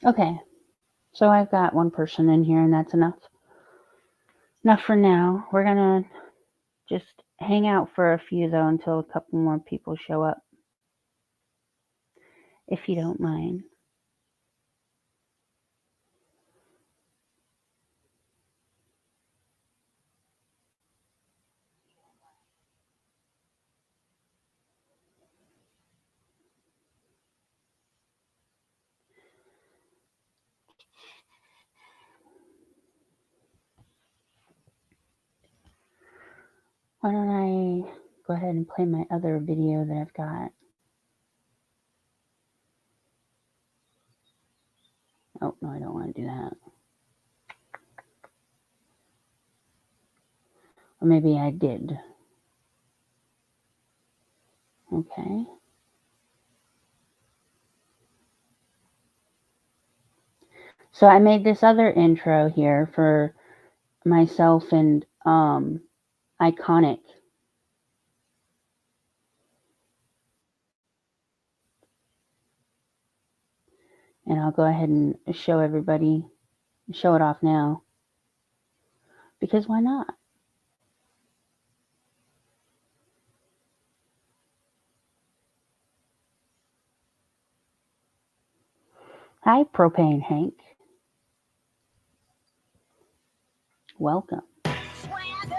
Okay, so I've got one person in here, and that's enough. Enough for now. We're gonna just hang out for a few, though, until a couple more people show up, if you don't mind. Why don't I go ahead and play my other video that I've got? Oh, no, I don't want to do that. Or maybe I did. Okay. So I made this other intro here for myself and Iconic. And I'll go ahead and show everybody, show it off now. Because why not? Hi, Propane Hank. Welcome. Swagger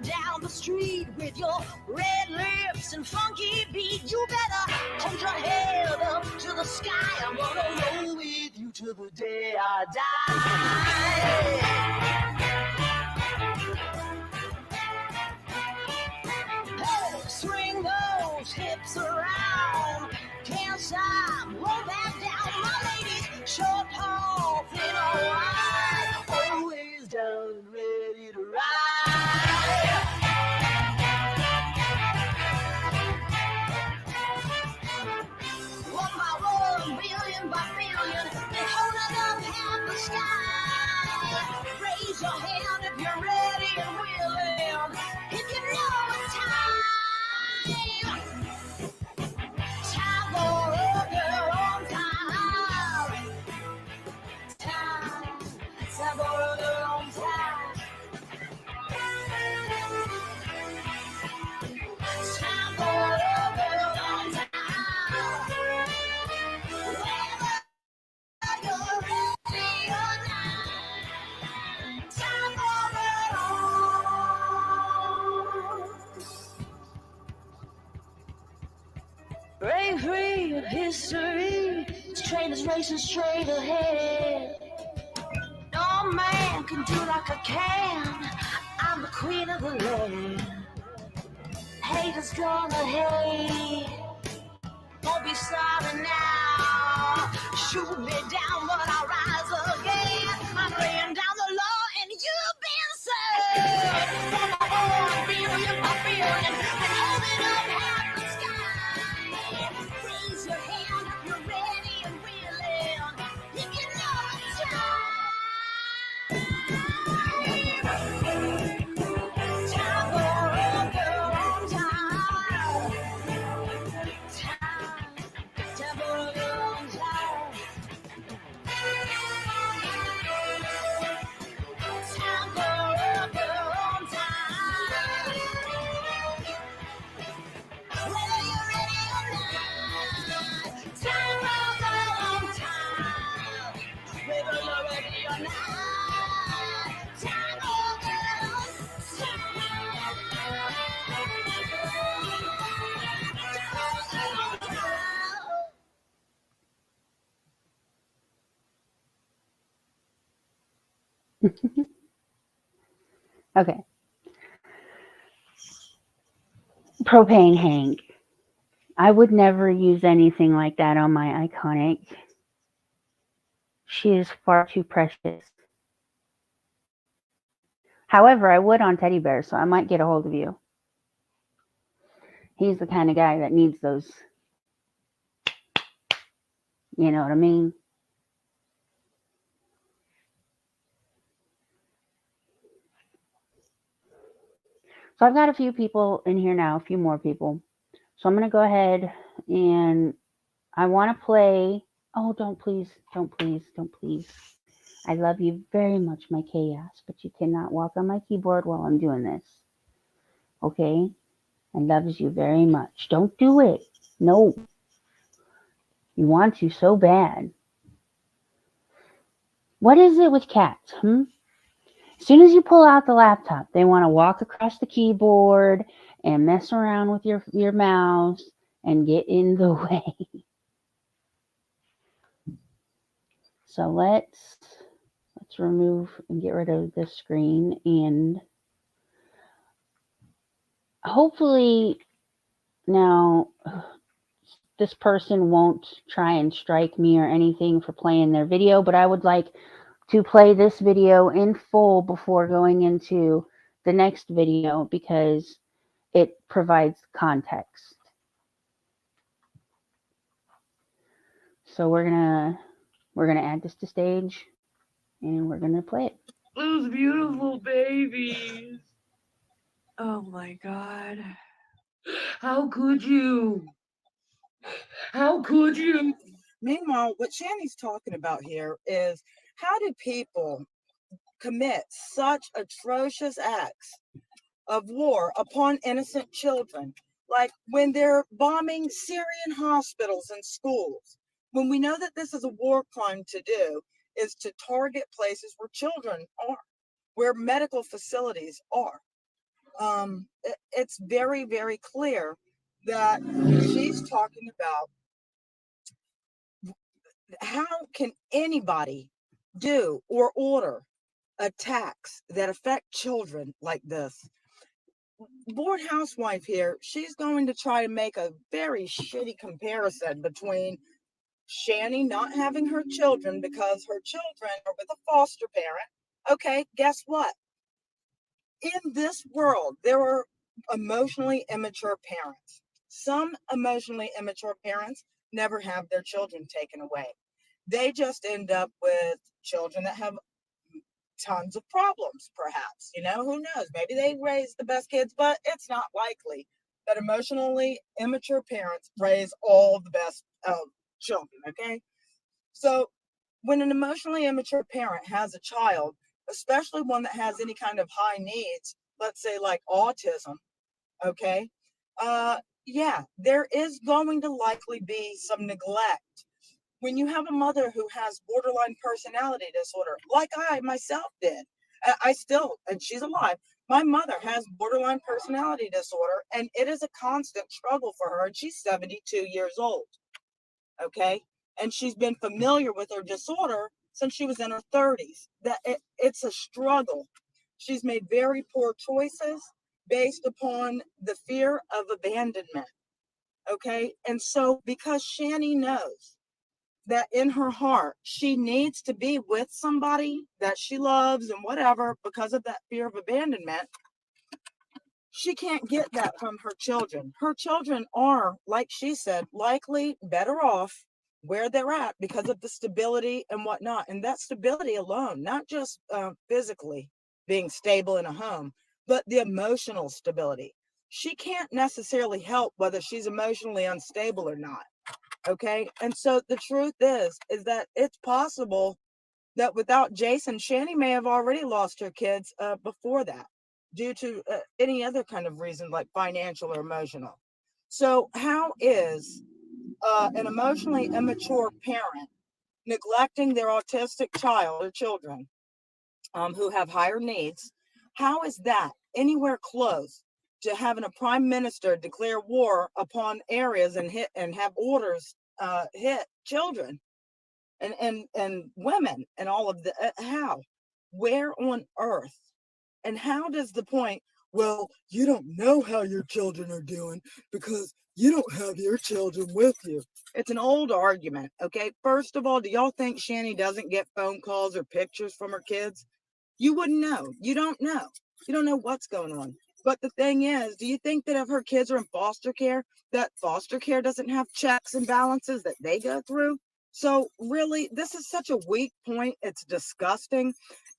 down the street with your red lips and funky beat. You better hold your head up to the sky. I'm gonna roll with you till the day I die. Hey, swing those hips around. Can't stop, roll back down. My ladies, short, tall, thin or wide, always down and ready to ride. One by one, billion by billion, they're holding up half the sky. Raise your hand if you're ready and willing. If you know it's time. Time for a girl on time. Time for a girl on time. Time for a girl on time. Whether you're ready or not. Time for it all. Break free of history. This train is racing straight ahead. No man can do like I can. I'm the queen of the land. Haters gonna hate. Won't be sorry now. Shoot me down, but I'll rise again. I'm laying down the law, and you've been served. One by one, billion by billion, and holding up half the sky. Raise your hand if you're ready and willing. If you know it's time. Time for a girl on time. Time for a girl on time. Time for a girl on time. Whether you're ready or not. Time for a girl on time. Whether you're ready or not. Time for a girl on Okay. Propane Hank. I would never use anything like that on my Iconic. She is far too precious. However, I would on Teddy Bear, so I might get a hold of you. He's the kind of guy that needs those. You know what I mean? So I've got a few people in here now, a few more people. So I'm going to go ahead and I want to play Oh, don't please, don't please, don't please. I love you very much, my chaos, but you cannot walk on my keyboard while I'm doing this. Okay? I loves you very much. Don't do it. No. You want to so bad. What is it with cats, As soon as you pull out the laptop, they want to walk across the keyboard and mess around with your mouse and get in the way. So let's remove and get rid of this screen, and hopefully now this person won't try and strike me or anything for playing their video, but I would like to play this video in full before going into the next video because it provides context. So we're gonna add this to stage and we're gonna play it. Those beautiful babies. Oh my God. How could you? How could you? Meanwhile, what Shanny's talking about here is how do people commit such atrocious acts of war upon innocent children? Like when they're bombing Syrian hospitals and schools, when we know that this is a war crime to do, is to target places where children are, where medical facilities are. It's very, very clear that she's talking about how can anybody do or order attacks that affect children like this. Bored housewife here, she's going to try to make a very shitty comparison between Shanny not having her children because her children are with a foster parent. Okay, guess what? In this world, there are emotionally immature parents. Some emotionally immature parents never have their children taken away. They just end up with children that have tons of problems, perhaps. You know, who knows? Maybe they raise the best kids, but it's not likely that emotionally immature parents raise all the best children, okay? So when an emotionally immature parent has a child, especially one that has any kind of high needs, let's say like autism, okay? Yeah, there is going to likely be some neglect. When you have a mother who has borderline personality disorder, like I myself did, I still, and she's alive, my mother has borderline personality disorder, and it is a constant struggle for her, and she's 72 years old, okay? And she's been familiar with her disorder since she was in her 30s. It's a struggle. She's made very poor choices based upon the fear of abandonment, okay? And so because Shanny knows that in her heart she needs to be with somebody that she loves and whatever, because of that fear of abandonment, she can't get that from her children. Her children are, like she said, likely better off where they're at because of the stability and whatnot. And that stability alone, not just physically being stable in a home, but the emotional stability. She can't necessarily help whether she's emotionally unstable or not. Okay. And so the truth is that it's possible that without Jason, Shanny may have already lost her kids before that due to any other kind of reason like financial or emotional. So how is an emotionally immature parent neglecting their autistic child or children who have higher needs? How is that anywhere close to having a prime minister declare war upon areas and have orders hit children and women and all of the how? Where on earth? And how does the point, well, you don't know how your children are doing because you don't have your children with you? It's an old argument, okay? First of all, do y'all think Shanny doesn't get phone calls or pictures from her kids? You wouldn't know. You don't know. You don't know what's going on. But the thing is, do you think that if her kids are in foster care, that foster care doesn't have checks and balances that they go through? So really, this is such a weak point. It's disgusting.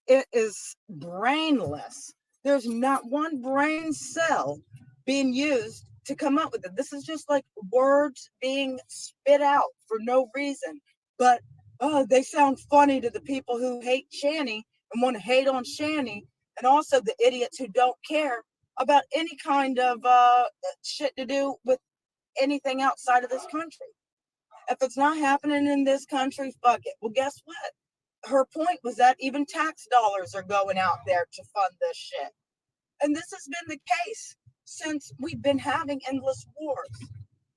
It is brainless. There's not one brain cell being used to come up with it. This is just like words being spit out for no reason. But oh, they sound funny to the people who hate Shanny and want to hate on Shanny, and also the idiots who don't care about any kind of shit to do with anything outside of this country. If it's not happening in this country, fuck it. Well, guess what? Her point was that even tax dollars are going out there to fund this shit. And this has been the case since we've been having endless wars.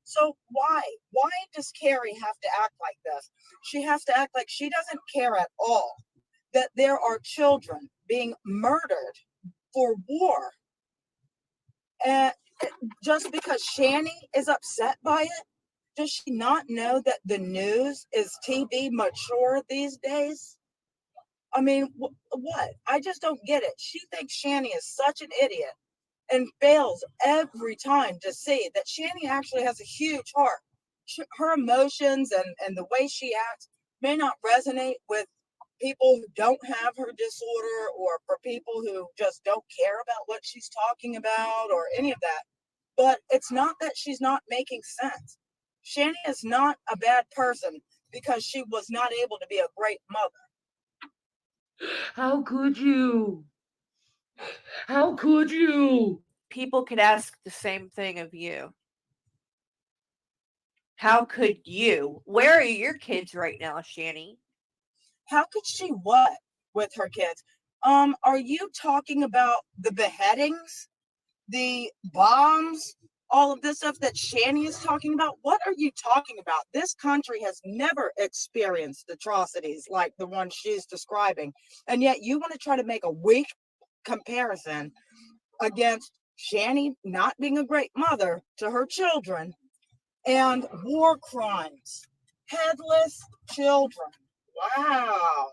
So why? Why does Carrie have to act like this? She has to act like she doesn't care at all that there are children being murdered for war. And just because Shanny is upset by it, does she not know that the news is TV mature these days? I mean, what? I just don't get it. She thinks Shanny is such an idiot and fails every time to see that Shanny actually has a huge heart. Her emotions and the way she acts may not resonate with people who don't have her disorder, or for people who just don't care about what she's talking about or any of that. But it's not that she's not making sense. Shanny is not a bad person because she was not able to be a great mother. How could you? How could you? People could ask the same thing of you. How could you? Where are your kids right now, Shanny? How could she what with her kids? Are you talking about the beheadings, the bombs, all of this stuff that Shanny is talking about? What are you talking about? This country has never experienced atrocities like the one she's describing. And yet you want to try to make a weak comparison against Shanny not being a great mother to her children and war crimes. Headless children. Wow.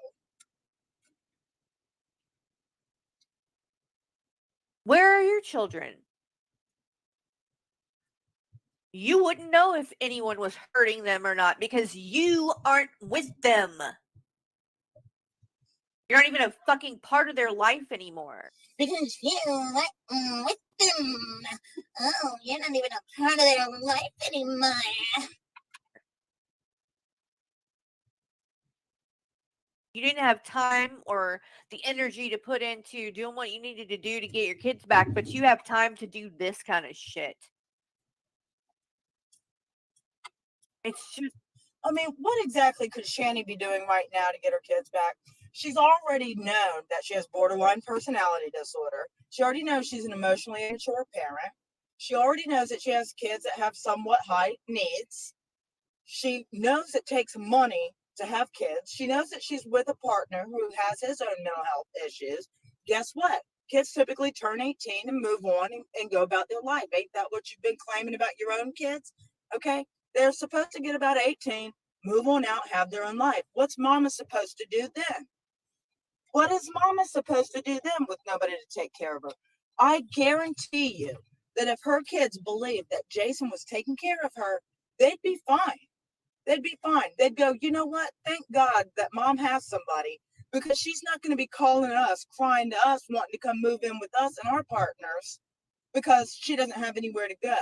Where are your children? You wouldn't know if anyone was hurting them or not because you aren't with them. You're not even a fucking part of their life anymore. Because you aren't with them. Oh, you're not even a part of their life anymore. You didn't have time or the energy to put into doing what you needed to do to get your kids back, but you have time to do this kind of shit. It's just, I mean, what exactly could Shanny be doing right now to get her kids back? She's already known that she has borderline personality disorder. She already knows she's an emotionally immature parent. She already knows that she has kids that have somewhat high needs. She knows it takes money to have kids. She knows that she's with a partner who has his own mental health issues. Guess what? Kids typically turn 18 and move on and go about their life. Ain't that what you've been claiming about your own kids? Okay. They're supposed to get about 18, move on out, have their own life. What's mama supposed to do then? What is mama supposed to do then with nobody to take care of her? I guarantee you that if her kids believed that Jason was taking care of her, they'd be fine. They'd be fine. They'd go, you know what? Thank God that mom has somebody, because she's not going to be calling us, crying to us, wanting to come move in with us and our partners because she doesn't have anywhere to go.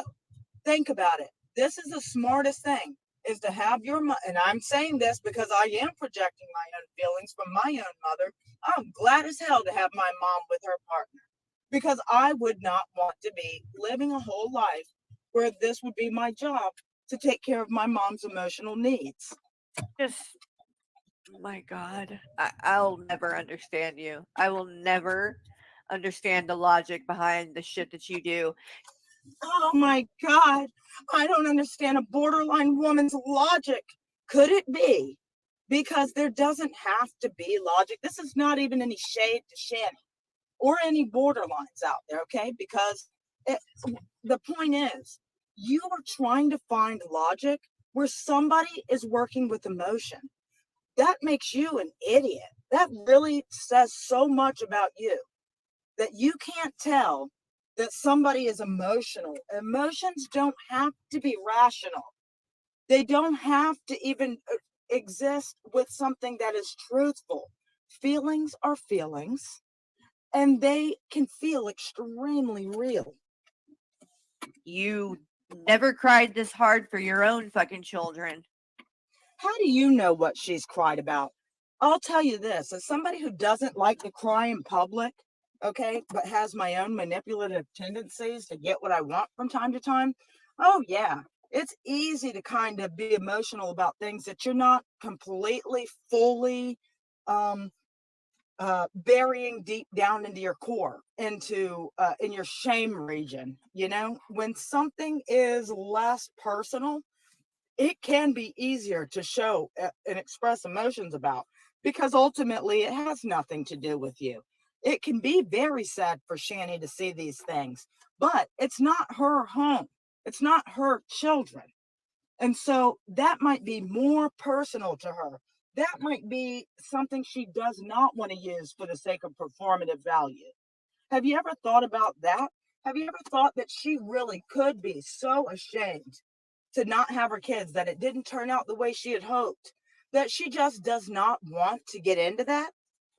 Think about it. This is the smartest thing, is to have your mother. And I'm saying this because I am projecting my own feelings from my own mother. I'm glad as hell to have my mom with her partner, because I would not want to be living a whole life where this would be my job to take care of my mom's emotional needs. just, my God, I'll never understand you. I will never understand the logic behind the shit that you do. Oh my God, I don't understand a borderline woman's logic. Could it be because there doesn't have to be logic? This is not even any shade to Shanny or any borderlines out there, okay? Because the point is, you are trying to find logic where somebody is working with emotion. That makes you an idiot. That really says so much about you, that you can't tell that somebody is emotional. Emotions don't have to be rational. They don't have to even exist with something that is truthful. Feelings are feelings, and they can feel extremely real. You never cried this hard for your own fucking children. How do you know what she's cried about? I'll tell you this, as somebody who doesn't like to cry in public, okay, but has my own manipulative tendencies to get what I want from time to time. Oh, yeah, it's easy to kind of be emotional about things that you're not completely, fully um, burying deep down into your core, into in your shame region. You know, when something is less personal, it can be easier to show and express emotions about, because ultimately it has nothing to do with you. It can be very sad for Shani to see these things, but it's not her home. It's not her children. And so that might be more personal to her. That might be something she does not want to use for the sake of performative value. Have you ever thought about that? Have you ever thought that she really could be so ashamed to not have her kids, that it didn't turn out the way she had hoped, that she just does not want to get into that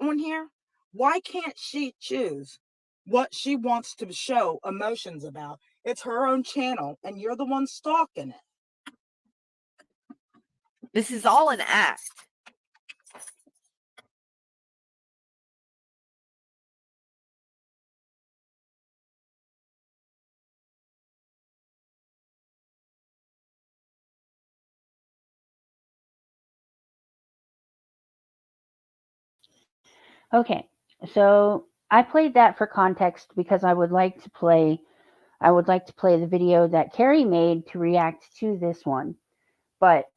on here? Why can't she choose what she wants to show emotions about? It's her own channel, and you're the one stalking it. This is all an act. Okay, so I played that for context because I would like to play the video that Carrie made to react to this one. But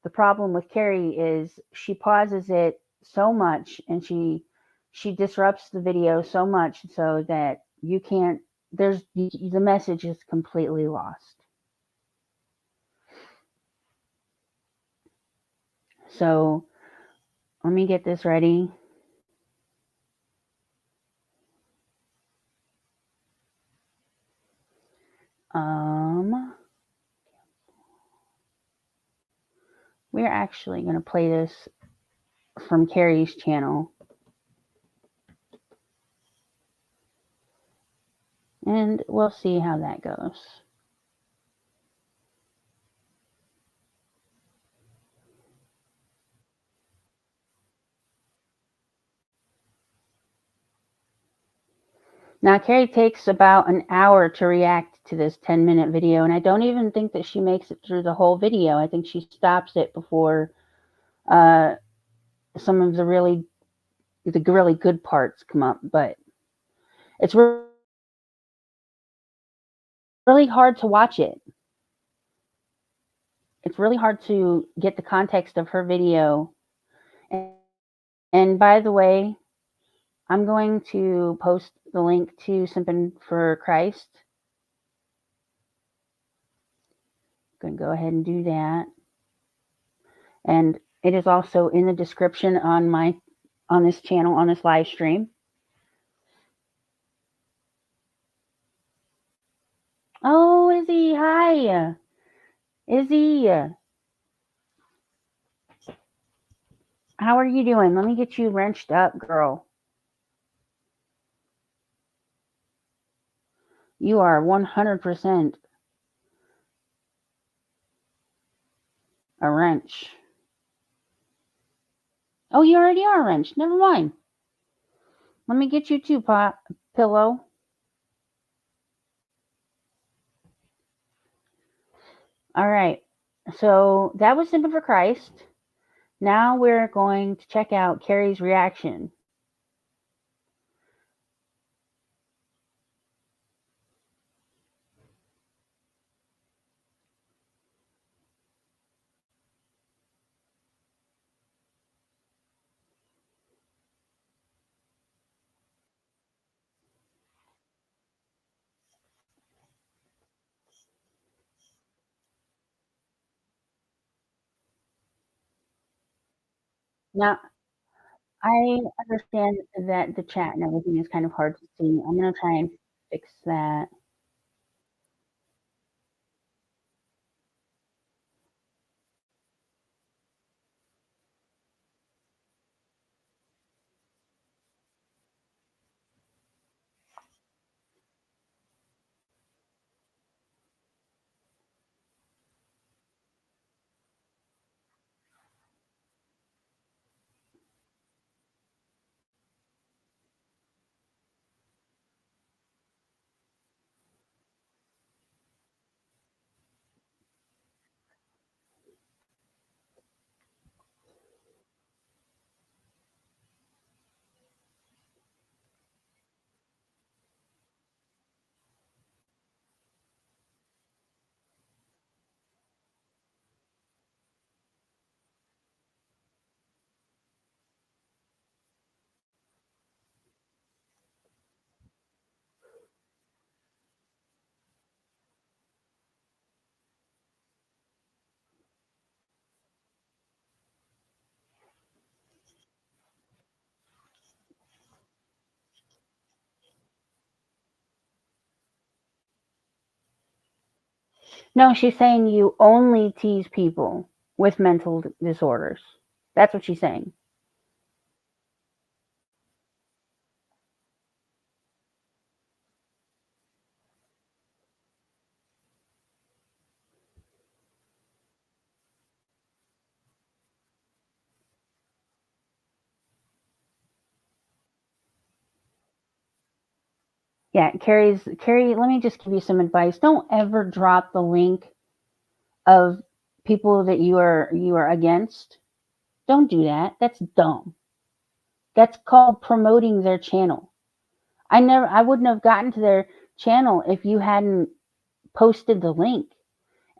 the problem with Carrie is she pauses it so much, and she disrupts the video so much so that you can't, the message is completely lost. So let me get this ready. We're actually going to play this from Carrie's channel. And we'll see how that goes. Now, Carrie takes about an hour to react to this 10-minute video, and I don't even think that she makes it through the whole video. I think she stops it before some of the really good parts come up. But it's really hard to watch it. It's really hard to get the context of her video. And by the way, I'm going to post the link to Simping for Christ. I'm going to go ahead and do that. And it is also in the description on this channel, on this live stream. Oh, Izzy, hi. Izzy, how are you doing? Let me get you wrenched up, girl. You are 100% a wrench. Oh, you already are a wrench. Never mind. Let me get you too, Pillow. All right. So that was Simping for Christ. Now we're going to check out Carrie's reaction. Now, I understand that the chat and everything is kind of hard to see. I'm going to try and fix that. No, she's saying you only tease people with mental disorders. That's what she's saying. Yeah, Carrie, let me just give you some advice. Don't ever drop the link of people that you are against. Don't do that. That's dumb. That's called promoting their channel. I wouldn't have gotten to their channel if you hadn't posted the link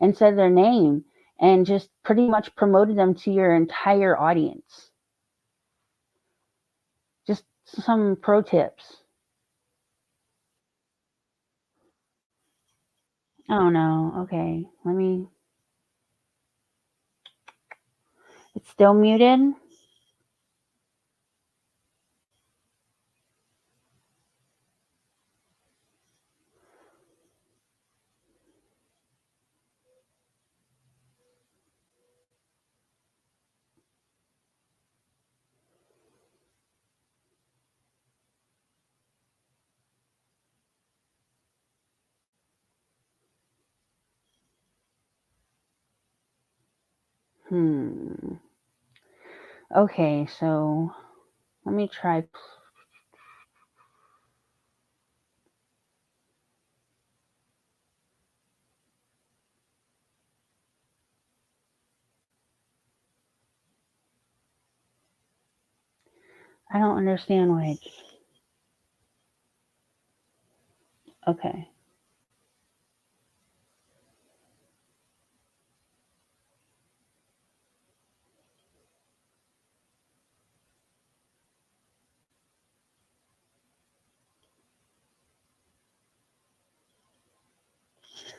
and said their name and just pretty much promoted them to your entire audience. Just some pro tips. Oh no. Okay. It's still muted. Okay, so let me try. I don't understand why. Okay.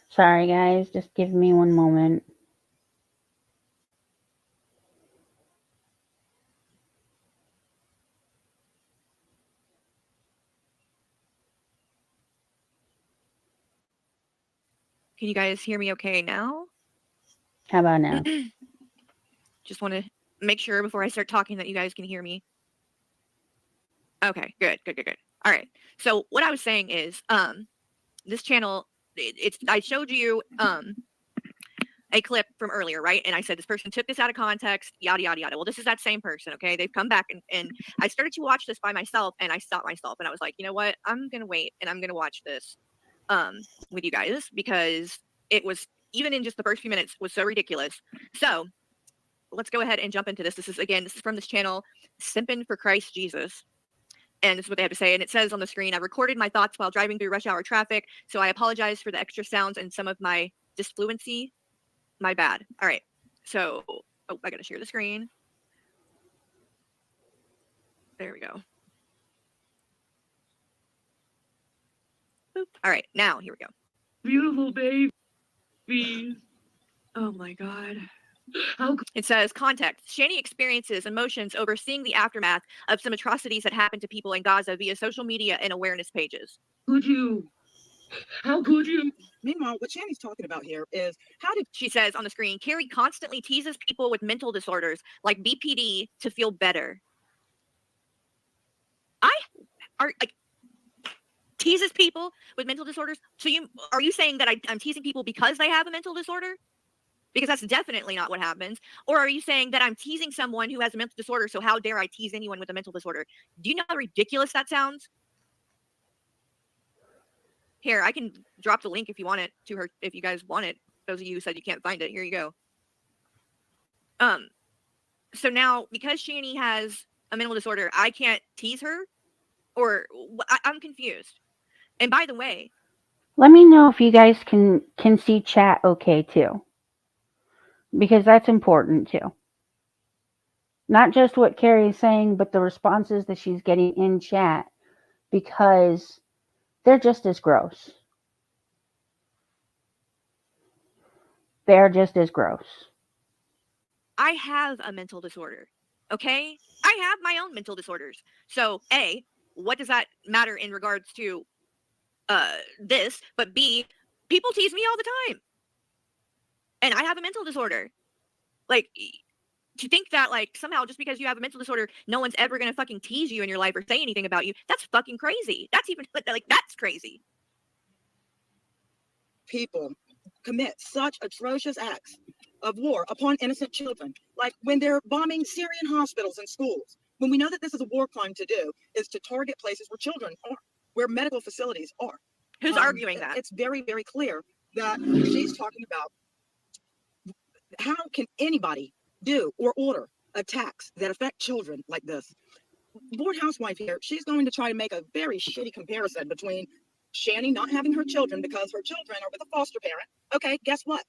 Sorry, guys. Just give me one moment. Can you guys hear me okay now? How about now? Just want to make sure before I start talking that you guys can hear me. Okay, good. All right. So what I was saying is, this channel, I showed you a clip from earlier, right? And I said this person took this out of context, yada yada yada. Well, this is that same person, okay? They've come back and I started to watch this by myself, and I stopped myself, and I was like, you know what? I'm gonna wait, and I'm gonna watch this with you guys, because it was, even in just the first few minutes, was so ridiculous. So let's go ahead and jump into this. This is from this channel, Simpin' for Christ Jesus. And this is what they have to say. And it says on the screen, I recorded my thoughts while driving through rush hour traffic, so I apologize for the extra sounds and some of my disfluency. My bad. All right. So, oh, I got to share the screen. There we go. Boop. All right. Now, here we go. Beautiful babies. Oh my God. How It says context. Shani experiences emotions over seeing the aftermath of some atrocities that happened to people in Gaza via social media and awareness pages. could you? How could you? Meanwhile, what Shani's talking about here is how did She says on the screen, Carrie constantly teases people with mental disorders like BPD to feel better. Teases people with mental disorders? So are you saying that I'm teasing people because they have a mental disorder? Because that's definitely not what happens. Or are you saying that I'm teasing someone who has a mental disorder, so how dare I tease anyone with a mental disorder? Do you know how ridiculous that sounds? Here, I can drop the link if you want it to her, if you guys want it. Those of you who said you can't find it, here you go. So now, because Shani has a mental disorder, I can't tease her? Or I'm confused. And by the way, Let me know if you guys can see chat okay too, because that's important too. Not just what Carrie's saying, but the responses that she's getting in chat, because they're just as gross. They're just as gross. I have a mental disorder, okay? I have my own mental disorders. So, A, what does that matter in regards to this? But B, people tease me all the time. and I have a mental disorder. Like, to think that, like, somehow just because you have a mental disorder, no one's ever gonna fucking tease you in your life or say anything about you, that's fucking crazy. That's even, like, that's crazy. People commit such atrocious acts of war upon innocent children, like when they're bombing Syrian hospitals and schools. When we know that this is a war crime to do, is to target places where children are, where medical facilities are. Who's arguing that? It's very, very clear that she's talking about how can anybody do or order attacks that affect children like this. Board housewife here, she's going to try to make a very shitty comparison between Shanny not having her children because her children are with a foster parent. Okay, guess what?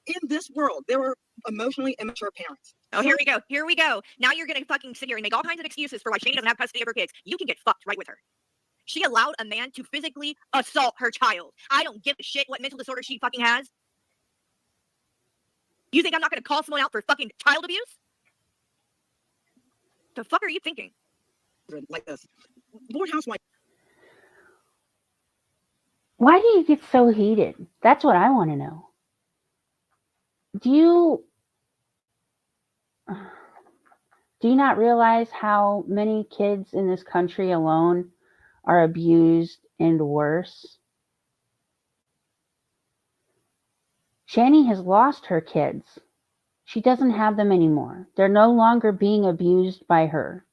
In this world, there are emotionally immature parents. Oh, here we go. Here we go. Now you're gonna fucking sit here and make all kinds of excuses for why Shanny doesn't have custody of her kids. You can get fucked right with her. She allowed a man to physically assault her child. I don't give a shit what mental disorder she fucking has. You think I'm not gonna call someone out for fucking child abuse? The fuck are you thinking? Like this. Board housewife. Why do you get so heated? That's what I want to know. Do you not realize how many kids in this country alone are abused and worse? Shanny has lost her kids. She doesn't have them anymore. They're no longer being abused by her.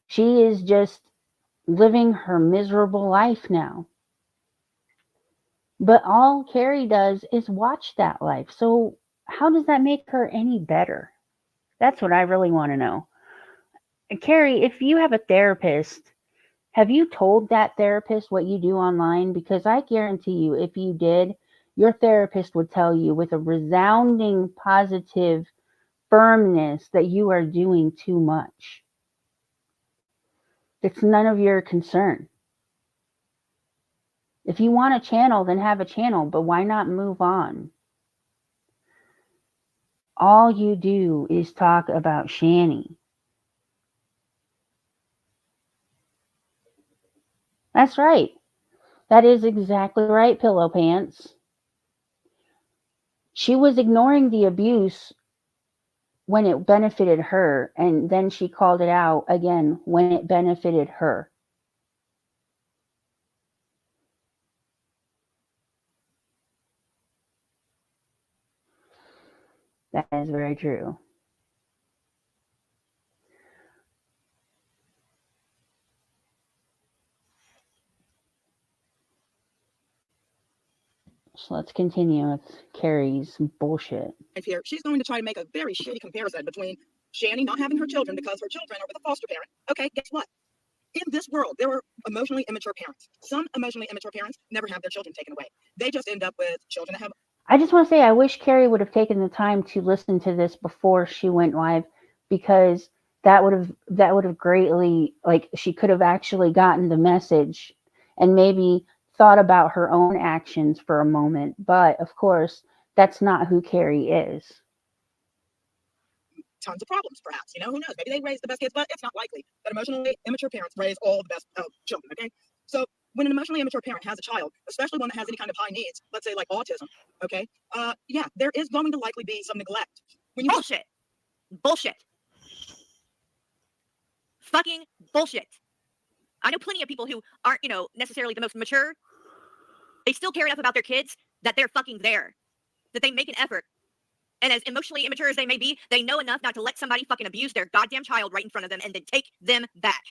She is just living her miserable life now. But all Carrie does is watch that life. So how does that make her any better? That's what I really want to know. And Carrie, if you have a therapist, have you told that therapist what you do online? Because I guarantee you, if you did, your therapist would tell you with a resounding positive firmness that you are doing too much. It's none of your concern. If you want a channel, then have a channel, but why not move on? All you do is talk about Shanny. That's right. That is exactly right, Pillow Pants. She was ignoring the abuse when it benefited her, and then she called it out again when it benefited her. That is very true. So let's continue with Carrie's bullshit. Here, she's going to try to make a very shitty comparison between Shanny not having her children because her children are with a foster parent. Okay, guess what? In this world, there are emotionally immature parents. Some emotionally immature parents never have their children taken away. They just end up with children that have. I just want to say I wish Carrie would have taken the time to listen to this before she went live, because that would have greatly, like, she could have actually gotten the message and maybe thought about her own actions for a moment. But of course, that's not who Carrie is. Tons of problems, perhaps. Who knows? Maybe they raise the best kids, but it's not likely that emotionally immature parents raise all the best children. Okay, so when an emotionally immature parent has a child, especially one that has any kind of high needs, let's say like autism, okay, yeah, there is going to likely be some neglect. When you Bullshit. Fucking bullshit. I know plenty of people who aren't, necessarily the most mature. They still care enough about their kids that they're fucking there, that they make an effort. And as emotionally immature as they may be, they know enough not to let somebody fucking abuse their goddamn child right in front of them and then take them back.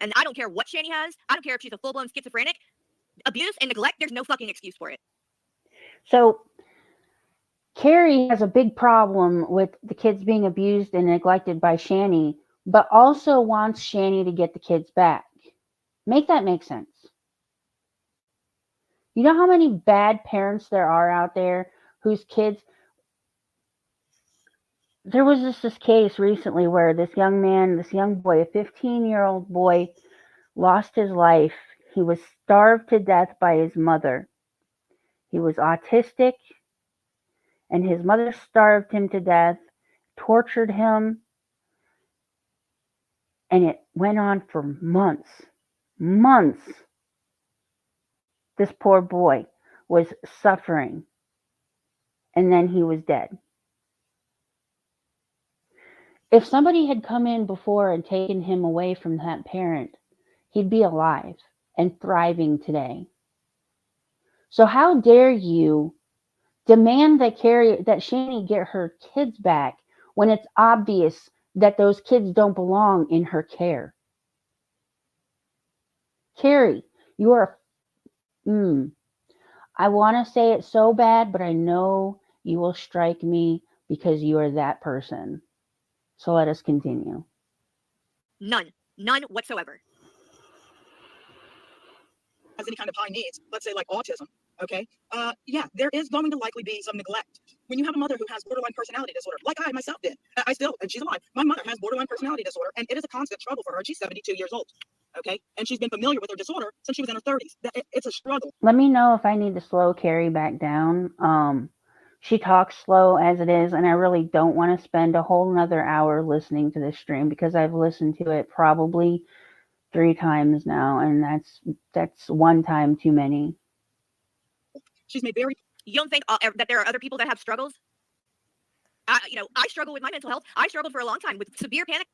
And I don't care what Shanny has. I don't care if she's a full-blown schizophrenic. Abuse and neglect, there's no fucking excuse for it. So Carrie has a big problem with the kids being abused and neglected by Shanny, but also wants Shanny to get the kids back. Make that make sense. You know how many bad parents there are out there whose kids... There was this case recently where this young boy, a 15-year-old boy, lost his life. He was starved to death by his mother. He was autistic, and his mother starved him to death, tortured him, and it went on for months. This poor boy was suffering, and then he was dead. If somebody had come in before and taken him away from that parent, he'd be alive and thriving today. So how dare you demand that Shani get her kids back when it's obvious that those kids don't belong in her care? Carrie, you are, I want to say it so bad, but I know you will strike me because you are that person. So let us continue. None whatsoever. Has any kind of high needs, let's say like autism, okay? Yeah, there is going to likely be some neglect. When you have a mother who has borderline personality disorder, like I myself did, I still, and she's alive. My mother has borderline personality disorder, and it is a constant struggle for her. She's 72 years old, okay? And she's been familiar with her disorder since she was in her 30s. It's a struggle. Let me know if I need to slow Carrie back down. She talks slow as it is, and I really don't want to spend a whole nother hour listening to this stream because I've listened to it probably 3 times now, and that's one time too many. She's made very. You don't think that there are other people that have struggles? I struggle with my mental health. I struggled for a long time with severe panic.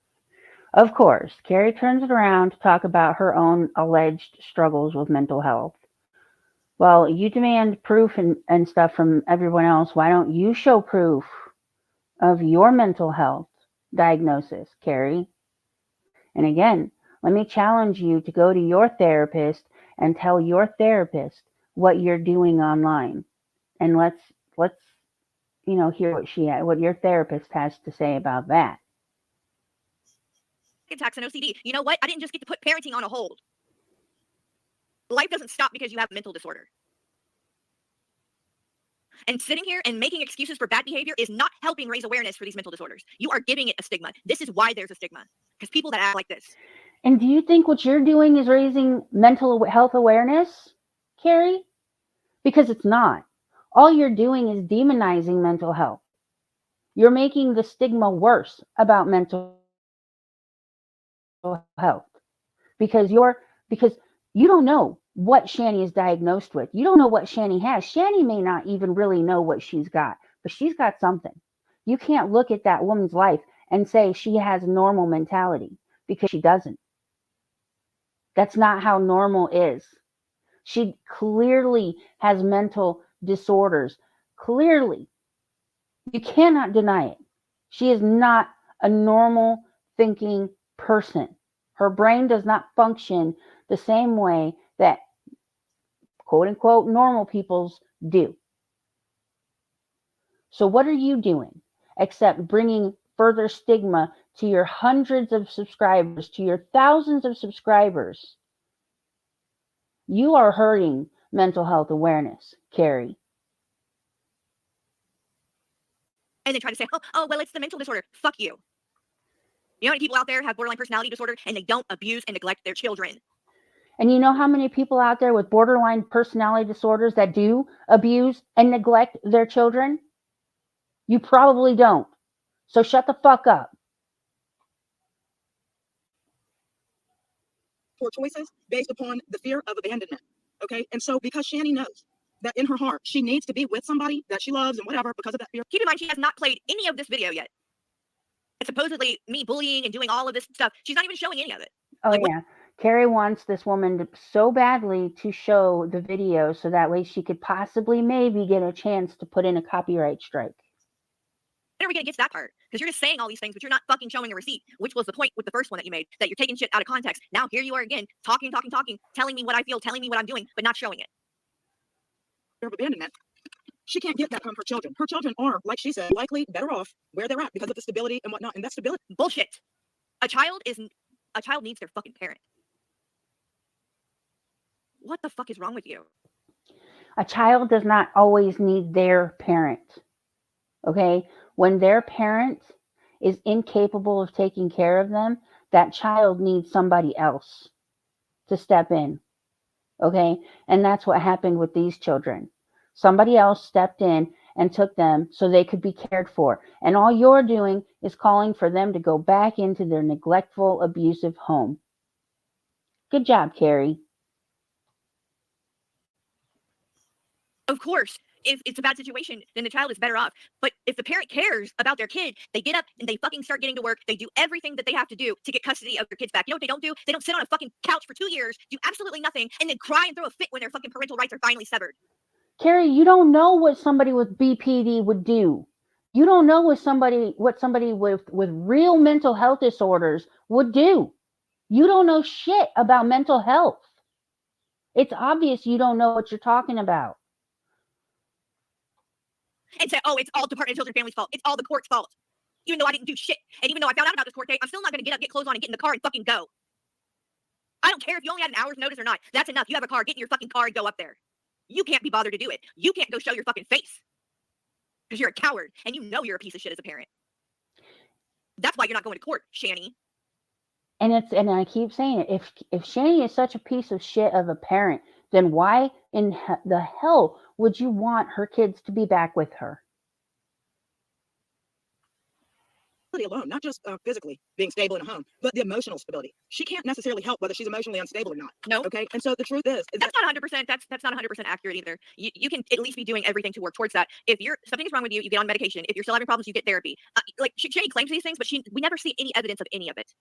Of course, Carrie turns it around to talk about her own alleged struggles with mental health. Well, you demand proof and stuff from everyone else. Why don't you show proof of your mental health diagnosis, Carrie? And again, let me challenge you to go to your therapist and tell your therapist what you're doing online. And let's hear what your therapist has to say about that. Attacks and OCD. You know what? I didn't just get to put parenting on a hold. Life doesn't stop because you have a mental disorder. And sitting here and making excuses for bad behavior is not helping raise awareness for these mental disorders. You are giving it a stigma. This is why there's a stigma. Because people that act like this. And do you think what you're doing is raising mental health awareness, Carrie? Because it's not. All you're doing is demonizing mental health. You're making the stigma worse about mental health because you don't know what Shani is diagnosed with. You don't know what Shani has. Shani may not even really know what she's got, but she's got something. You can't look at that woman's life and say she has normal mentality because she doesn't. That's not how normal is. She clearly has mental disorders. Clearly. You cannot deny it. She is not a normal thinking person. Her brain does not function the same way that quote unquote normal people's do. So what are you doing except bringing further stigma to your hundreds of subscribers, to your thousands of subscribers? You are hurting mental health awareness, Carrie. And then try to say, oh, well, it's the mental disorder. Fuck you. You know how many people out there have borderline personality disorder and they don't abuse and neglect their children? And you know how many people out there with borderline personality disorders that do abuse and neglect their children? You probably don't. So shut the fuck up. Poor choices based upon the fear of abandonment. Okay. And so because Shani knows that in her heart, she needs to be with somebody that she loves and whatever because of that fear. Keep in mind, she has not played any of this video yet. It's supposedly me bullying and doing all of this stuff. She's not even showing any of it. Oh, like, yeah. Carrie wants this woman so badly to show the video so that way she could possibly maybe get a chance to put in a copyright strike. When are we going to get to that part? Because you're just saying all these things, but you're not fucking showing a receipt, which was the point with the first one that you made, that you're taking shit out of context. Now here you are again, talking, telling me what I feel, telling me what I'm doing, but not showing it. Fear of abandonment. She can't get that from her children. Her children are, like she said, likely better off where they're at because of the stability and whatnot. And that stability. Bullshit. A child needs their fucking parent. What the fuck is wrong with you? A child does not always need their parent. Okay? When their parent is incapable of taking care of them, that child needs somebody else to step in. Okay? And that's what happened with these children. Somebody else stepped in and took them so they could be cared for. And all you're doing is calling for them to go back into their neglectful, abusive home. Good job, Carrie. Of course, if it's a bad situation, then the child is better off. But if the parent cares about their kid, they get up and they fucking start getting to work. They do everything that they have to do to get custody of their kids back. You know what they don't do? They don't sit on a fucking couch for 2 years, do absolutely nothing, and then cry and throw a fit when their fucking parental rights are finally severed. Carrie, you don't know what somebody with BPD would do. You don't know what somebody with real mental health disorders would do. You don't know shit about mental health. It's obvious you don't know what you're talking about. And say, oh, it's all Department of Children and Families' fault. It's all the court's fault. Even though I didn't do shit. And even though I found out about this court case, I'm still not going to get up, get clothes on, and get in the car and fucking go. I don't care if you only had an hour's notice or not. That's enough. You have a car. Get in your fucking car and go up there. You can't be bothered to do it. You can't go show your fucking face. Because you're a coward. And you know you're a piece of shit as a parent. That's why you're not going to court, Shani. And I keep saying it. If Shani is such a piece of shit of a parent, then why in the hell would you want her kids to be back with her? Alone, not just physically being stable in a home, but the emotional stability. She can't necessarily help whether she's emotionally unstable or not. No. Okay. And so the truth is that's not 100%. That's not 100% accurate either. You can at least be doing everything to work towards that. If something's wrong with you, you get on medication. If you're still having problems, you get therapy. Like Shani claims these things, but we never see any evidence of any of it.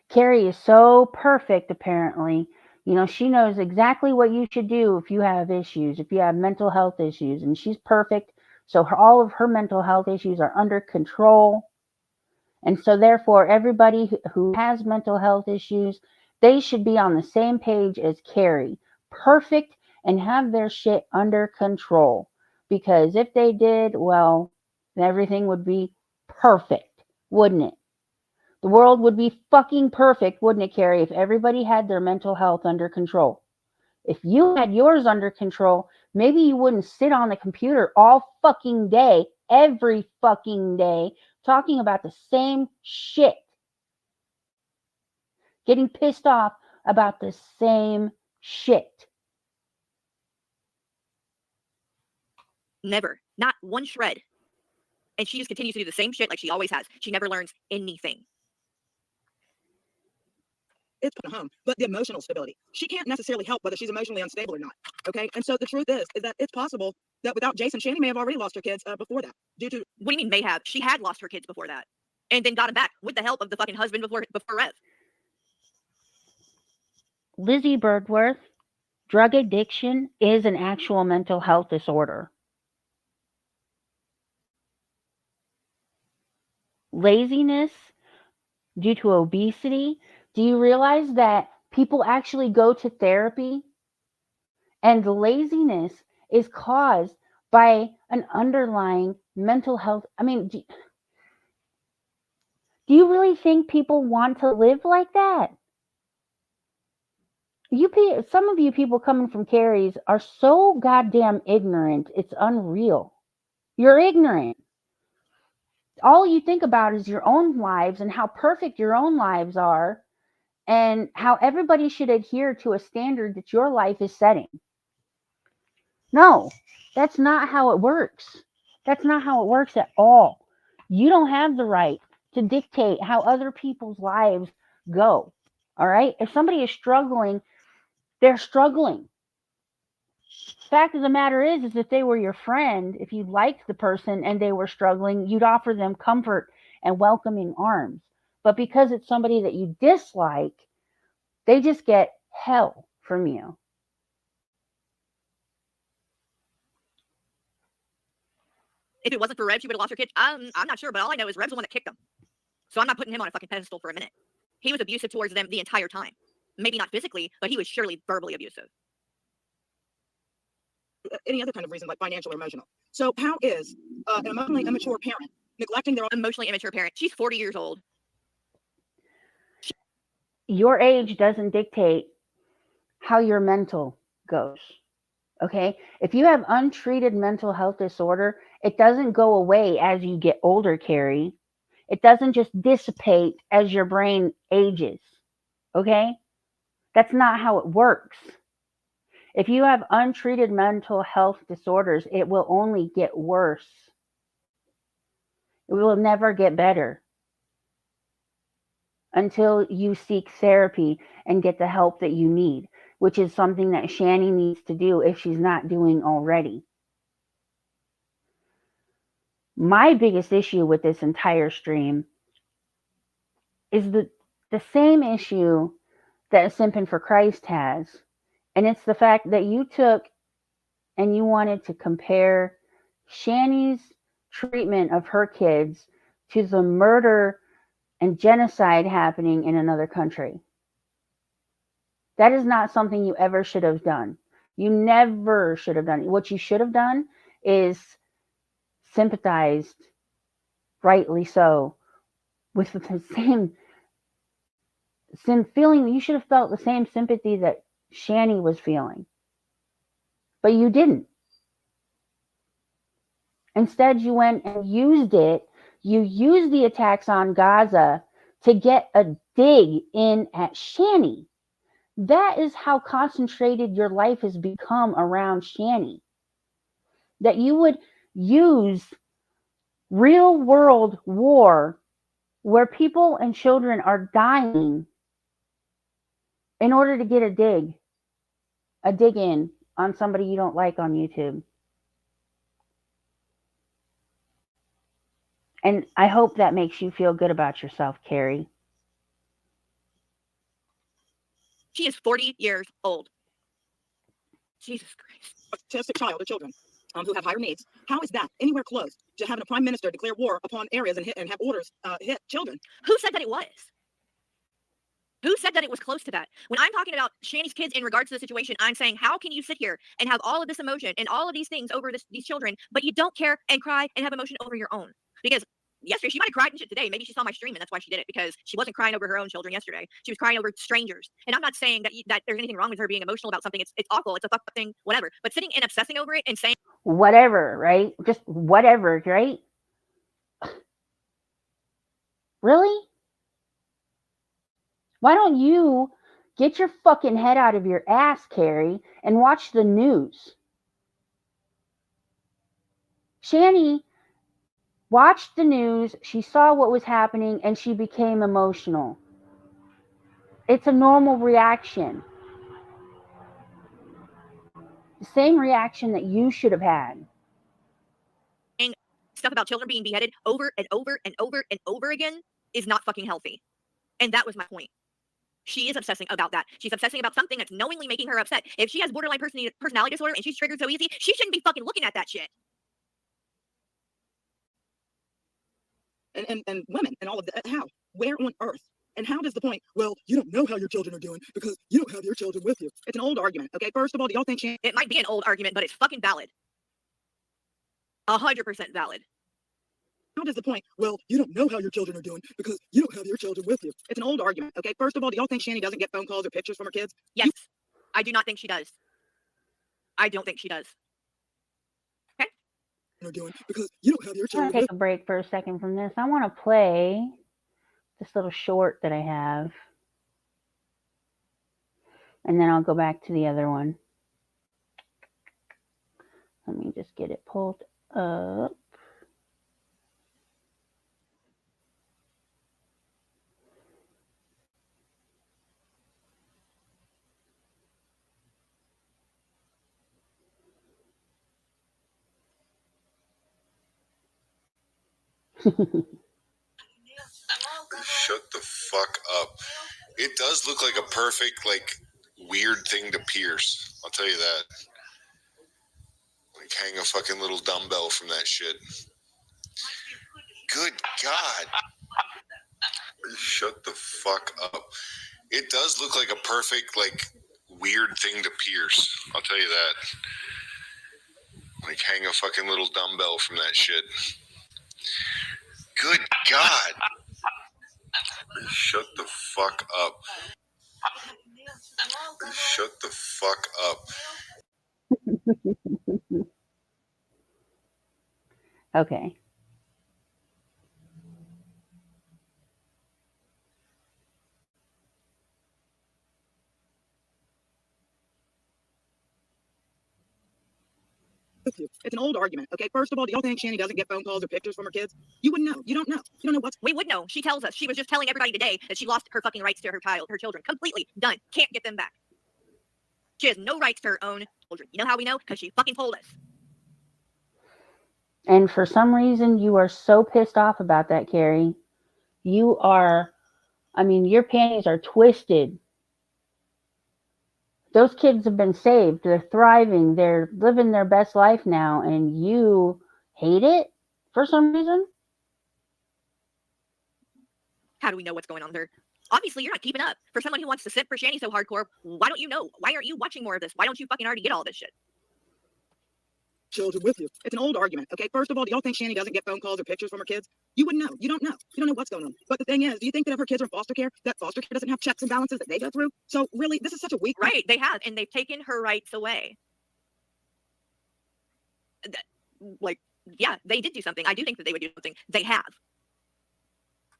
Carrie is so perfect, apparently. You know, she knows exactly what you should do if you have issues, if you have mental health issues, and she's perfect. So all of her mental health issues are under control. And so therefore, everybody who has mental health issues, they should be on the same page as Carrie. Perfect and have their shit under control. Because if they did, well, everything would be perfect, wouldn't it? The world would be fucking perfect, wouldn't it, Carrie, if everybody had their mental health under control. If you had yours under control, maybe you wouldn't sit on the computer all fucking day, every fucking day, talking about the same shit. Getting pissed off about the same shit. Never. Not one shred. And she just continues to do the same shit like she always has. She never learns anything. It's a home, but the emotional stability. She can't necessarily help whether she's emotionally unstable or not. Okay. And so the truth is that it's possible that without Jason, Shani may have already lost her kids before that. Due to what do you mean may have? She had lost her kids before that. And then got them back with the help of the fucking husband before Rev. Lizzie Birdworth, drug addiction is an actual mental health disorder. Laziness due to obesity. Do you realize that people actually go to therapy and the laziness is caused by an underlying mental health? I mean, do you really think people want to live like that? Some of you people coming from Carrie's are so goddamn ignorant. It's unreal. You're ignorant. All you think about is your own lives and how perfect your own lives are and how everybody should adhere to a standard that your life is setting. No, that's not how it works. That's not how it works at all. You don't have the right to dictate how other people's lives go. All right? If somebody is struggling, they're struggling. Fact of the matter is if they were your friend, if you liked the person and they were struggling, you'd offer them comfort and welcoming arms. But because it's somebody that you dislike, they just get hell from you. If it wasn't for Rev, she would have lost her kids. I'm not sure, but all I know is Rev's the one that kicked them. So I'm not putting him on a fucking pedestal for a minute. He was abusive towards them the entire time. Maybe not physically, but he was surely verbally abusive. Any other kind of reason like financial or emotional. So how is an emotionally immature parent neglecting their own emotionally immature parent? She's 40 years old. Your age doesn't dictate how your mental goes. Okay? If you have untreated mental health disorder, it doesn't go away as you get older, Carrie. It doesn't just dissipate as your brain ages. Okay? That's not how it works. If you have untreated mental health disorders, it will only get worse. It will never get better until you seek therapy and get the help that you need. which is something that Shani needs to do if she's not doing already. My biggest issue with this entire stream is the same issue that Simpin for Christ has. And it's the fact that you took and you wanted to compare Shani's treatment of her kids to the murder and genocide happening in another country. That is not something you ever should have done. You never should have done it. What you should have done is sympathized, rightly so, with the same feeling. You should have felt the same sympathy that Shani was feeling. But you didn't. Instead, you went and used it. You used the attacks on Gaza to get a dig in at Shani. That is how concentrated your life has become around Shani. That you would use real world war where people and children are dying in order to get a dig in on somebody you don't like on YouTube. And I hope that makes you feel good about yourself, Carrie. She is 40 years old. Jesus Christ. Autistic child or children who have higher needs. How is that anywhere close to having a prime minister declare war upon areas and have orders hit children? Who said that it was? Who said that it was close to that? When I'm talking about Shani's kids in regards to the situation, I'm saying, how can you sit here and have all of this emotion and all of these things over these children, but you don't care and cry and have emotion over your own? Because yesterday, she might have cried and shit today. Maybe she saw my stream and that's why she did it, because she wasn't crying over her own children yesterday. She was crying over strangers. And I'm not saying that there's anything wrong with her being emotional about something. It's awful. It's a fucked up thing, whatever. But sitting and obsessing over it and saying whatever, right? Just whatever, right? Really? Why don't you get your fucking head out of your ass, Carrie, and watch the news? Shani watched the news, she saw what was happening, and she became emotional. It's a normal reaction. The same reaction that you should have had. Stuff about children being beheaded over and over and over and over again is not fucking healthy. And that was my point. She is obsessing about that. She's obsessing about something that's knowingly making her upset. If she has borderline personality disorder and she's triggered so easy, she shouldn't be fucking looking at that shit. And women and all of that. How? Where on earth? And how does the point, well, you don't know how your children are doing because you don't have your children with you. It's an old argument. Okay, first of all, do y'all think It might be an old argument, but it's fucking valid. 100% valid. How does the point, well, you don't know how your children are doing because you don't have your children with you. It's an old argument. Okay, first of all, do y'all think Shani doesn't get phone calls or pictures from her kids? Yes. I do not think she does. I don't think she does. Okay? Are doing because you don't have your I'm children going to take a break for a second from this. I want to play this little short that I have. And then I'll go back to the other one. Let me just get it pulled up. Shut the fuck up. It does look like a perfect, weird thing to pierce. I'll tell you that. Hang a fucking little dumbbell from that shit. Good God. Shut the fuck up. It does look like a perfect, weird thing to pierce. I'll tell you that. Hang a fucking little dumbbell from that shit. Good God. Shut the fuck up. Shut the fuck up. Okay. It's an old argument. Okay, first of all, do y'all think Shani doesn't get phone calls or pictures from her kids? You wouldn't know. You don't know. You don't know what's. We would know. She tells us. She was just telling everybody today that she lost her fucking rights to her children completely. Done. Can't get them back. She has no rights to her own children. You know how we know? Because she fucking told us. And for some reason, you are so pissed off about that, Carrie. You are, I mean, your panties are twisted. Those kids have been saved. They're thriving. They're living their best life now. And you hate it for some reason? How do we know what's going on with her? Obviously, you're not keeping up. For someone who wants to simp for Shanny so hardcore, why don't you know? Why aren't you watching more of this? Why don't you fucking already get all this shit? Children with you. It's an old argument. Okay, first of all, do y'all think Shanny doesn't get phone calls or pictures from her kids? You wouldn't know. You don't know. You don't know what's going on. But the thing is, do you think that if her kids are in foster care, that foster care doesn't have checks and balances that they go through? So really, this is such a weak Right, they have, and they've taken her rights away. Like, yeah, they did do something. I do think that they would do something. They have.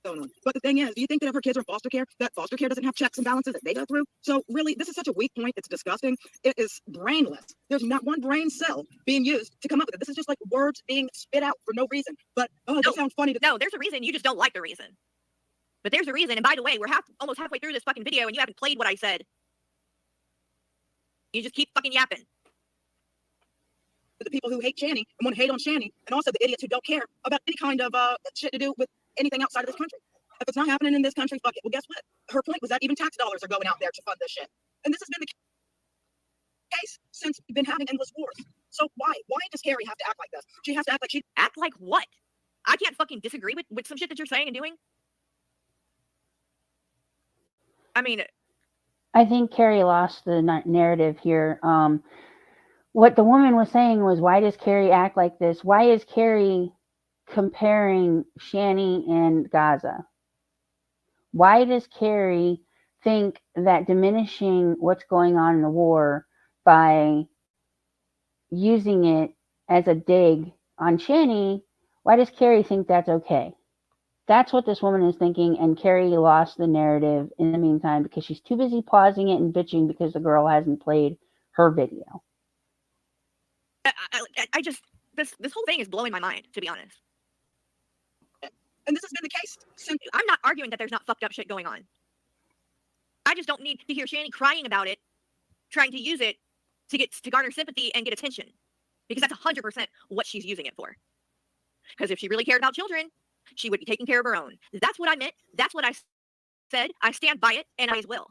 going on. But the thing is, do you think that if her kids are in foster care, that foster care doesn't have checks and balances that they go through? So really, this is such a weak point. It's disgusting. It is brainless. There's not one brain cell being used to come up with it. This is just like words being spit out for no reason. But, oh, that sounds funny. No, there's a reason. You just don't like the reason. But there's a reason. And by the way, we're almost halfway through this fucking video and you haven't played what I said. You just keep fucking yapping. The people who hate Shanny and want to hate on Shanny, and also the idiots who don't care about any kind of shit to do with anything outside of this country. If it's not happening in this country, fuck it. Well, guess what? Her point was that even tax dollars are going out there to fund this shit. And this has been the case since we've been having endless wars. So why does Carrie have to act like this? She has to act like she... Act like what? I can't fucking disagree with some shit that you're saying and doing. I mean... I think Carrie lost the narrative here. What the woman was saying was, why does Carrie act like this? Why is Carrie comparing Shanny and Gaza? Why does Carrie think that diminishing what's going on in the war by using it as a dig on Shanny, why does Carrie think that's okay? That's what this woman is thinking, and Carrie lost the narrative in the meantime because she's too busy pausing it and bitching because the girl hasn't played her video. I just, this whole thing is blowing my mind, to be honest. And this has been the case since... I'm not arguing that there's not fucked up shit going on. I just don't need to hear Shanny crying about it, trying to use it to garner sympathy and get attention. Because that's 100% what she's using it for. Because if she really cared about children, she would be taking care of her own. That's what I meant. That's what I said. I stand by it, and I always will.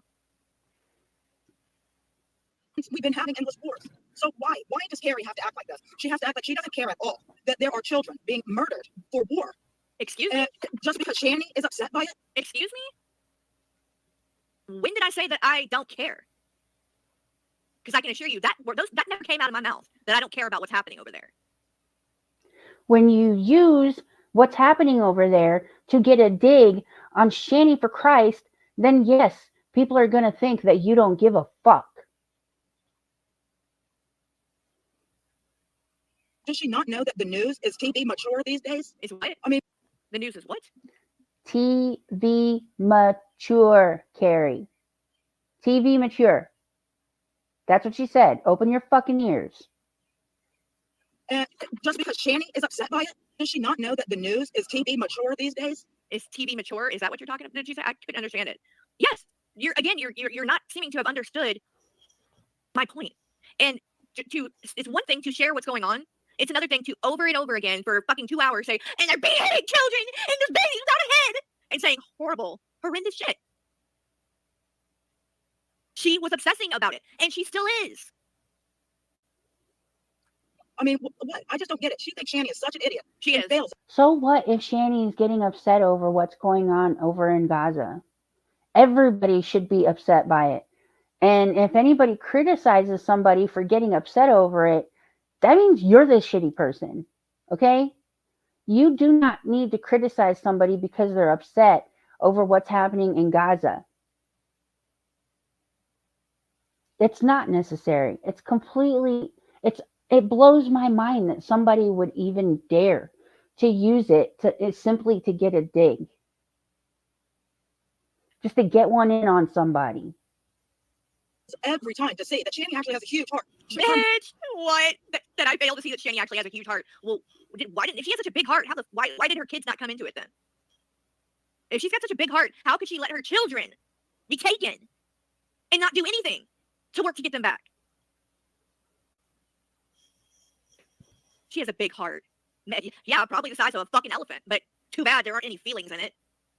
We've been having endless wars. So why does Carrie have to act like this? She has to act like she doesn't care at all that there are children being murdered for war. Excuse me? Just because Shanny is upset by it? Excuse me? When did I say that I don't care? Because I can assure you that never came out of my mouth, that I don't care about what's happening over there. When you use what's happening over there to get a dig on Shanny for Christ, then yes, people are going to think that you don't give a fuck. Does she not know that the news is TV mature these days? Is what? I mean, the news is what? TV mature, Carrie. TV mature. That's what she said. Open your fucking ears. And just because Shanny is upset by it, does she not know that the news is TV mature these days? Is TV mature? Is that what you're talking about? Did you say? I couldn't understand it. Yes. You're not seeming to have understood my point. And it's one thing to share what's going on. It's another thing to over and over again for fucking 2 hours say, and they're beheading children, and this baby's without a head, and saying horrible, horrendous shit. She was obsessing about it, and she still is. I mean, what? I just don't get it. She thinks Shanny is such an idiot. She is. Fails. So what if Shanny is getting upset over what's going on over in Gaza? Everybody should be upset by it. And if anybody criticizes somebody for getting upset over it, that means you're the shitty person, okay? You do not need to criticize somebody because they're upset over what's happening in Gaza. It's not necessary. It blows my mind that somebody would even dare to use it simply to get a dig. Just to get one in on somebody. Every time to see that Shanny actually has a huge heart. Bitch, what? That I failed to see that Shanny actually has a huge heart. Well, if she has such a big heart, why did her kids not come into it then? If she's got such a big heart, how could she let her children be taken and not do anything to work to get them back? She has a big heart. Yeah, probably the size of a fucking elephant, but too bad there aren't any feelings in it.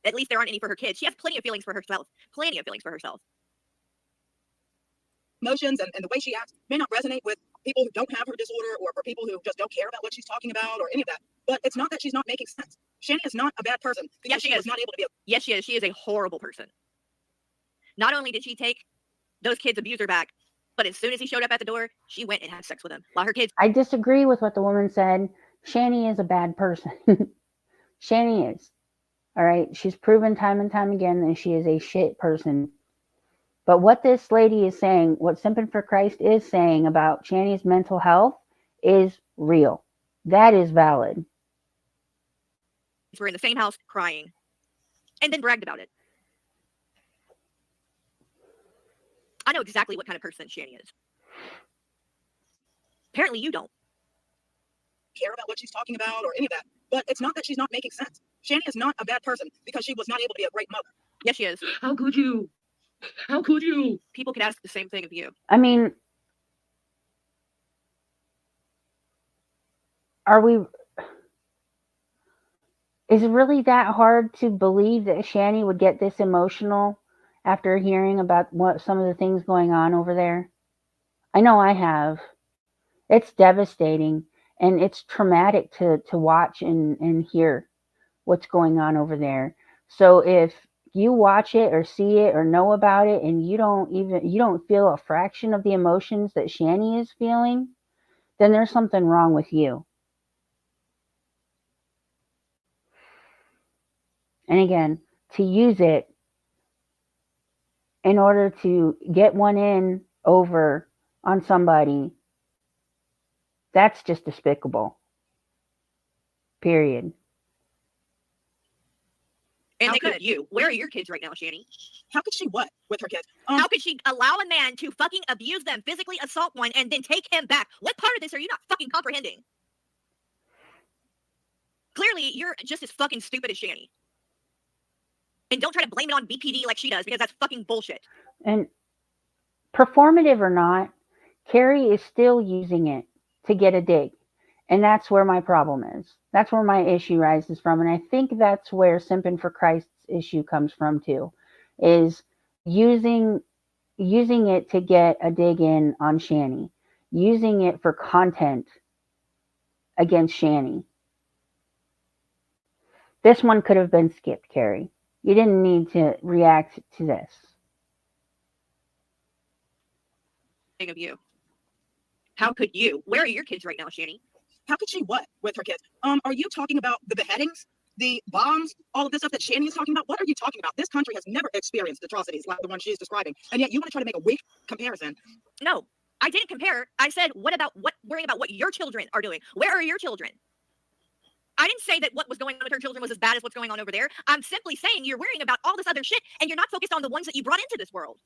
At least there aren't any for her kids. She has plenty of feelings for herself. Plenty of feelings for herself. Emotions and the way she acts may not resonate with people who don't have her disorder or for people who just don't care about what she's talking about or any of that. But it's not that she's not making sense. Shani is not a bad person because Yes, she was is. not able to be a Yes, she is. She is a horrible person. Not only did she take those kids' abuser back, but as soon as he showed up at the door, she went and had sex with him while her kids. I disagree with what the woman said. Shani is a bad person. Shani is. All right. She's proven time and time again that she is a shit person. But what this lady is saying, what Simpin for Christ is saying about Shani's mental health is real. That is valid. Were in the same house crying and then bragged about it. I know exactly what kind of person Shani is. Apparently you don't. care about what she's talking about or any of that. But it's not that she's not making sense. Shani is not a bad person because she was not able to be a great mother. Yes, she is. How could you? How could you? People could ask the same thing of you. I mean, is it really that hard to believe that Shani would get this emotional after hearing about what some of the things going on over there? I know I have. It's devastating and it's traumatic to watch and hear what's going on over there. So if you watch it or see it or know about it and you don't feel a fraction of the emotions that Shani is feeling, then there's something wrong with you. And again, to use it in order to get one in over on somebody, that's just despicable. Period. And How they could could- you. Where are your kids right now, Shani? How could she what with her kids? How could she allow a man to fucking abuse them, physically assault one, and then take him back? What part of this are you not fucking comprehending? Clearly, you're just as fucking stupid as Shani. And don't try to blame it on BPD like she does, because that's fucking bullshit. And performative or not, Carrie is still using it to get a dig. And that's where my problem is. That's where my issue rises from. And I think that's where Simpin for Christ's issue comes from too, is using it to get a dig in on Shani, using it for content against Shani. This one could have been skipped, Carrie. You didn't need to react to this. Thing of you. How could you? Where are your kids right now, Shani? How could she what with her kids? Are you talking about the beheadings, the bombs, all of this stuff that Shani is talking about? What are you talking about? This country has never experienced atrocities like the one she's describing, and yet you want to try to make a weak comparison. No, I didn't compare. I said, worrying about what your children are doing? Where are your children? I didn't say that what was going on with her children was as bad as what's going on over there. I'm simply saying you're worrying about all this other shit, and you're not focused on the ones that you brought into this world.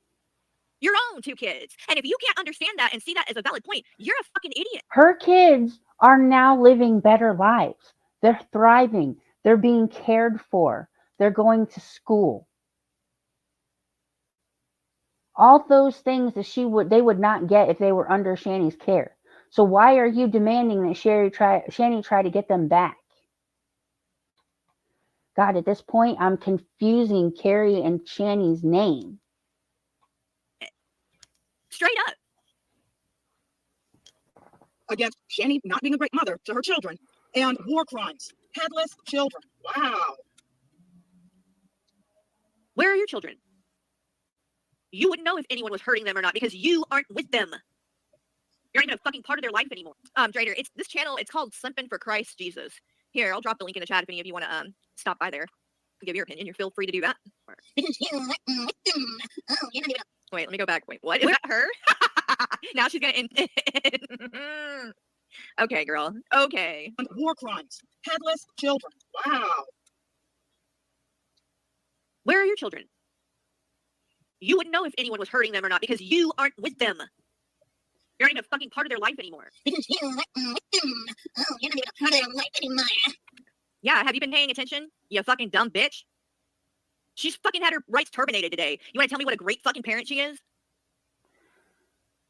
Your own two kids. And if you can't understand that and see that as a valid point, you're a fucking idiot. Her kids are now living better lives. They're thriving. They're being cared for. They're going to school. All those things that they would not get if they were under Shani's care. So why are you demanding that Shani try to get them back? God, at this point, I'm confusing Carrie and Shani's name. Straight up. Against Shani not being a great mother to her children and war crimes, headless children. Wow. Where are your children? You wouldn't know if anyone was hurting them or not because you aren't with them. You're not even a fucking part of their life anymore. Trader, it's this channel. It's called Simpin for Christ Jesus. Here, I'll drop the link in the chat if any of you want to stop by there and give your opinion. You feel free to do that. Wait, let me go back. Wait, what? Is that her? Now she's gonna. Okay, girl. Okay. And war crimes, headless children. Wow. Where are your children? You wouldn't know if anyone was hurting them or not because you aren't with them. You're not even a fucking part of their life anymore. Yeah, have you been paying attention? You fucking dumb bitch. She's fucking had her rights terminated today. You want to tell me what a great fucking parent she is?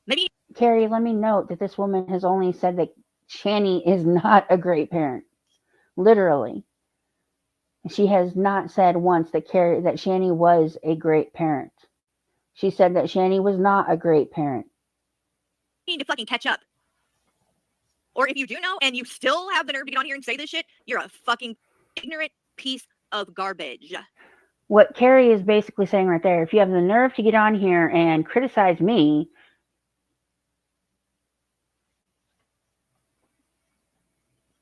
Maybe. Carrie, let me note that this woman has only said that Shani is not a great parent. Literally. She has not said once that Shani was a great parent. She said that Shani was not a great parent. You need to fucking catch up. Or if you do know and you still have the nerve to get on here and say this shit, you're a fucking ignorant piece of garbage. What Carrie is basically saying right there, if you have the nerve to get on here and criticize me,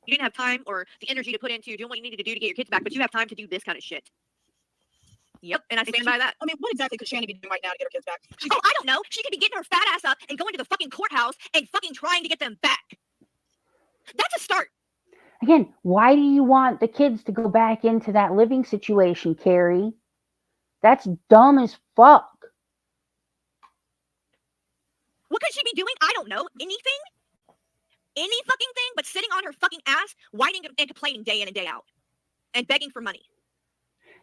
you didn't have time or the energy to put into doing what you needed to do to get your kids back, but you have time to do this kind of shit. Yep, and I stand by that. I mean, what exactly could Shani be doing right now to get her kids back? Oh, I don't know. She could be getting her fat ass up and going to the fucking courthouse and fucking trying to get them back. That's a start. again, why do you want the kids to go back into that living situation, Carrie? That's dumb as fuck. What could she be doing? I don't know. Anything? Any fucking thing but sitting on her fucking ass, whining and complaining day in and day out and begging for money.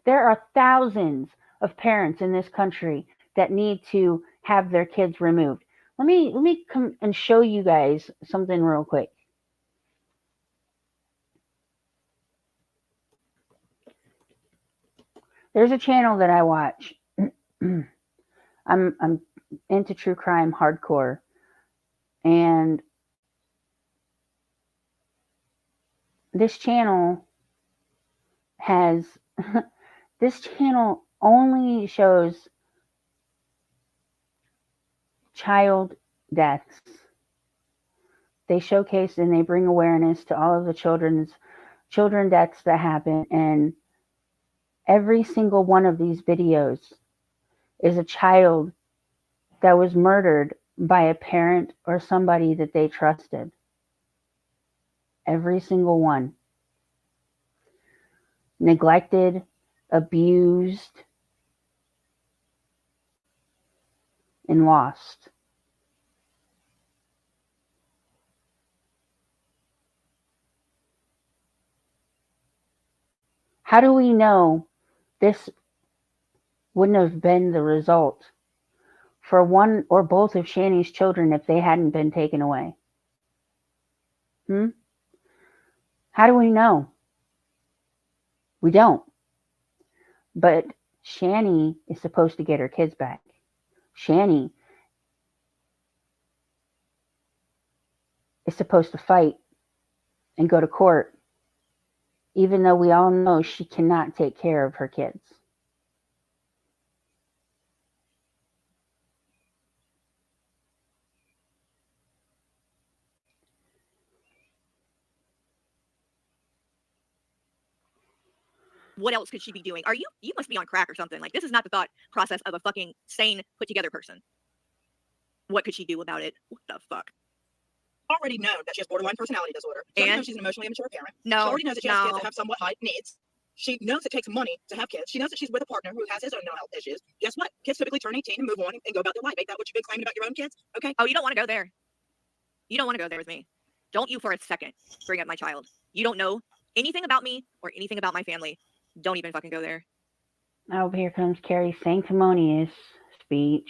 There are thousands of parents in this country that need to have their kids removed. Let me come and show you guys something real quick. There's a channel that I watch. I'm into true crime hardcore, and this channel has this channel only shows child deaths. They showcase and they bring awareness to all of the children deaths that happen, and every single one of these videos is a child that was murdered by a parent or somebody that they trusted. Every single one. Neglected, abused, and lost. How do we know this wouldn't have been the result for one or both of Shani's children if they hadn't been taken away? How do we know? We don't. But Shani is supposed to get her kids back. Shani is supposed to fight and go to court, even though we all know she cannot take care of her kids. What else could she be doing? You must be on crack or something. Like, this is not the thought process of a fucking sane, put together person. What could she do about it? What the fuck? Already know that she has borderline personality disorder. She already knows she's an emotionally immature parent. No, She already knows that she has kids no. that have somewhat high needs. She knows it takes money to have kids. She knows that she's with a partner who has his own mental health issues. Guess what? Kids typically turn 18 and move on and go about their life. Ain't that what you've been claiming about your own kids? Okay. Oh, you don't want to go there. You don't want to go there with me. Don't you for a second bring up my child. You don't know anything about me or anything about my family. Don't even fucking go there. Oh, here comes Carrie's sanctimonious speech.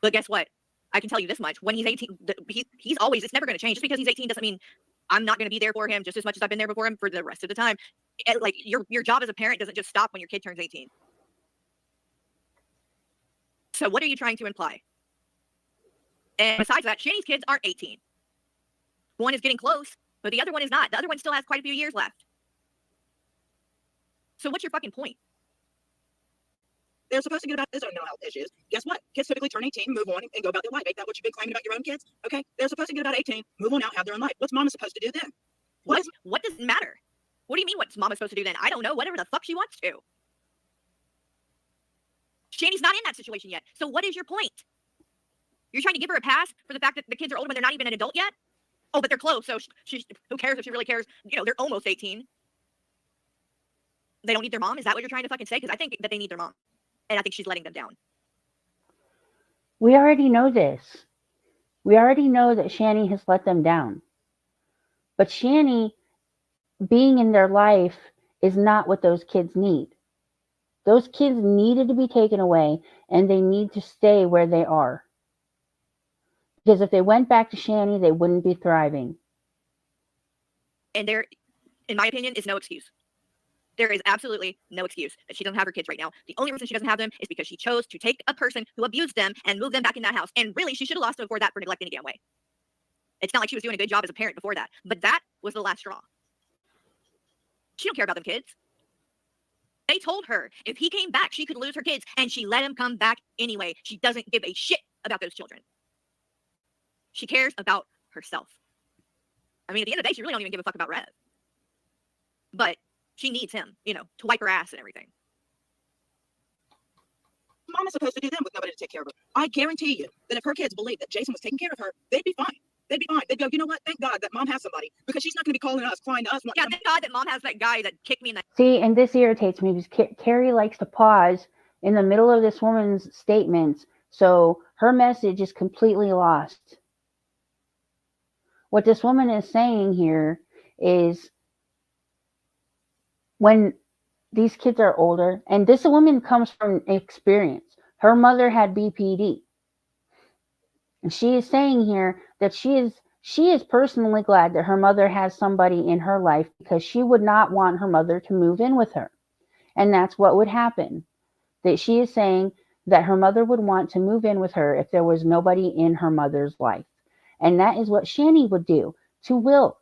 But guess what? I can tell you this much. When he's 18, he's always, it's never going to change. Just because he's 18 doesn't mean I'm not going to be there for him just as much as I've been there before him for the rest of the time. And like, your job as a parent doesn't just stop when your kid turns 18. So what are you trying to imply? And besides that, Shani's kids aren't 18. One is getting close, but the other one is not. The other one still has quite a few years left. So what's your fucking point? They're supposed to get about his own mental health issues. Guess what? Kids typically turn 18, move on, and go about their life. Ain't that what you've been claiming about your own kids? Okay. They're supposed to get about 18, move on out, have their own life. What's mama supposed to do then? What does it matter? What do you mean what's mama supposed to do then? I don't know. Whatever the fuck she wants to. Shani's not in that situation yet. So what is your point? You're trying to give her a pass for the fact that the kids are older when they're not even an adult yet? Oh, but they're close. So who cares if she really cares? You know, they're almost 18. They don't need their mom? Is that what you're trying to fucking say? Because I think that they need their mom. And I think she's letting them down. We already know this. We already know that Shani has let them down. But Shani being in their life is not what those kids need. Those kids needed to be taken away, and they need to stay where they are. Because if they went back to Shani, they wouldn't be thriving. And there, in my opinion, is no excuse. There is absolutely no excuse that she doesn't have her kids right now. The only reason she doesn't have them is because she chose to take a person who abused them and move them back in that house. And really, she should have lost them before that for neglect any damn way. It's not like she was doing a good job as a parent before that. But that was the last straw. She don't care about them kids. They told her if he came back, she could lose her kids. And she let him come back anyway. She doesn't give a shit about those children. She cares about herself. I mean, at the end of the day, she really don't even give a fuck about Rev. But she needs him, you know, to wipe her ass and everything. Mom is supposed to do them with nobody to take care of her. I guarantee you that if her kids believed that Jason was taking care of her, they'd be fine. They'd be fine. They'd go, you know what? Thank God that mom has somebody, because she's not going to be calling us, crying to us. Yeah, thank God that mom has that guy that kicked me in the... See, and this irritates me because Carrie likes to pause in the middle of this woman's statements, so her message is completely lost. What this woman is saying here is, when these kids are older, and this woman comes from experience. Her mother had BPD. And she is saying here that she is personally glad that her mother has somebody in her life, because she would not want her mother to move in with her. And that's what would happen. That she is saying that her mother would want to move in with her if there was nobody in her mother's life. And that is what Shani would do to Will,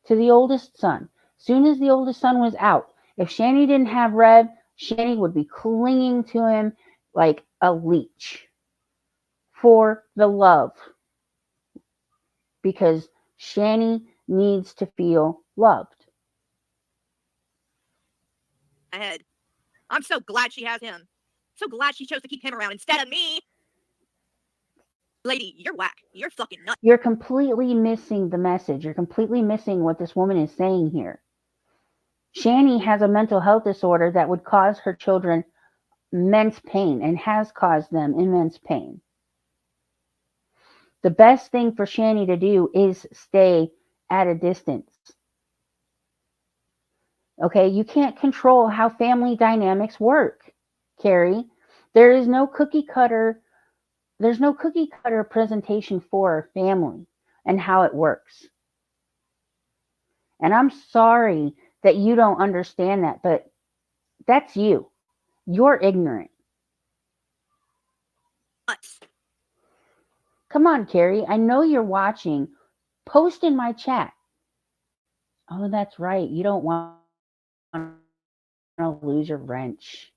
to the oldest son. Soon as the oldest son was out, if Shani didn't have Rev, Shani would be clinging to him like a leech for the love, because Shani needs to feel loved. Ahead. I'm so glad she has him. So glad she chose to keep him around instead of me. Lady, you're whack. You're fucking nuts. You're completely missing the message. You're completely missing what this woman is saying here. Shani has a mental health disorder that would cause her children immense pain, and has caused them immense pain. The best thing for Shani to do is stay at a distance. Okay, you can't control how family dynamics work, Carrie. There is no cookie cutter. There's no cookie cutter presentation for family and how it works. And I'm sorry that you don't understand that, but that's you. You're ignorant. Nuts. Come on, Carrie. I know you're watching. Post in my chat. Oh, that's right. You don't want to lose your wrench.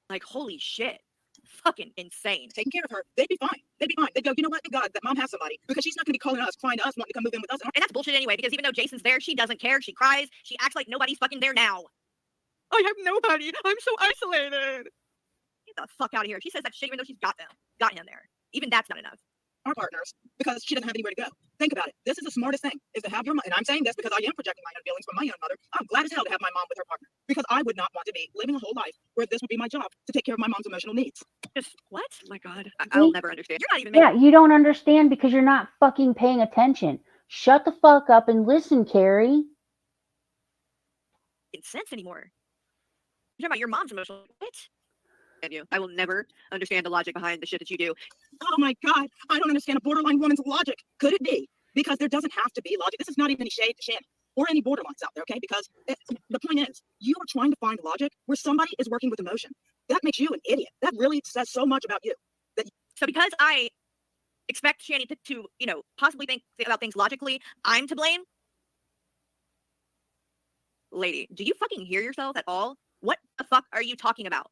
Like, holy shit. Fucking insane. Taking care of her, they'd be fine. They'd be fine. They'd go, you know what? Thank God that mom has somebody, because she's not going to be calling us, crying to us, wanting to come move in with us. And that's bullshit anyway, because even though Jason's there, she doesn't care. She cries. She acts like nobody's fucking there now. I have nobody. I'm so isolated. Get the fuck out of here. She says that shit even though she's got him there. Even that's not enough. Our partners, because she doesn't have anywhere to go. Think about it. This is the smartest thing, is to have your mom. And I'm saying this because I am projecting my own feelings from my own mother. I'm glad as hell to have my mom with her partner, because I would not want to be living a whole life where this would be my job, to take care of my mom's emotional needs. Just what? Oh my God. I'll never understand. You're not even making Yeah, you don't understand because you're not fucking paying attention. Shut the fuck up and listen, Carrie. sense anymore. You're talking about your mom's emotional. What? And you. I will never understand the logic behind the shit that you do. Oh my God, I don't understand a borderline woman's logic. Could it be? Because there doesn't have to be logic. This is not even any shade to Shannon or any borderlines out there, okay? Because the point is, you are trying to find logic where somebody is working with emotion. That makes you an idiot. That really says so much about you. So because I expect Shanny to you know, possibly think about things logically, I'm to blame? Lady, do you fucking hear yourself at all? What the fuck are you talking about?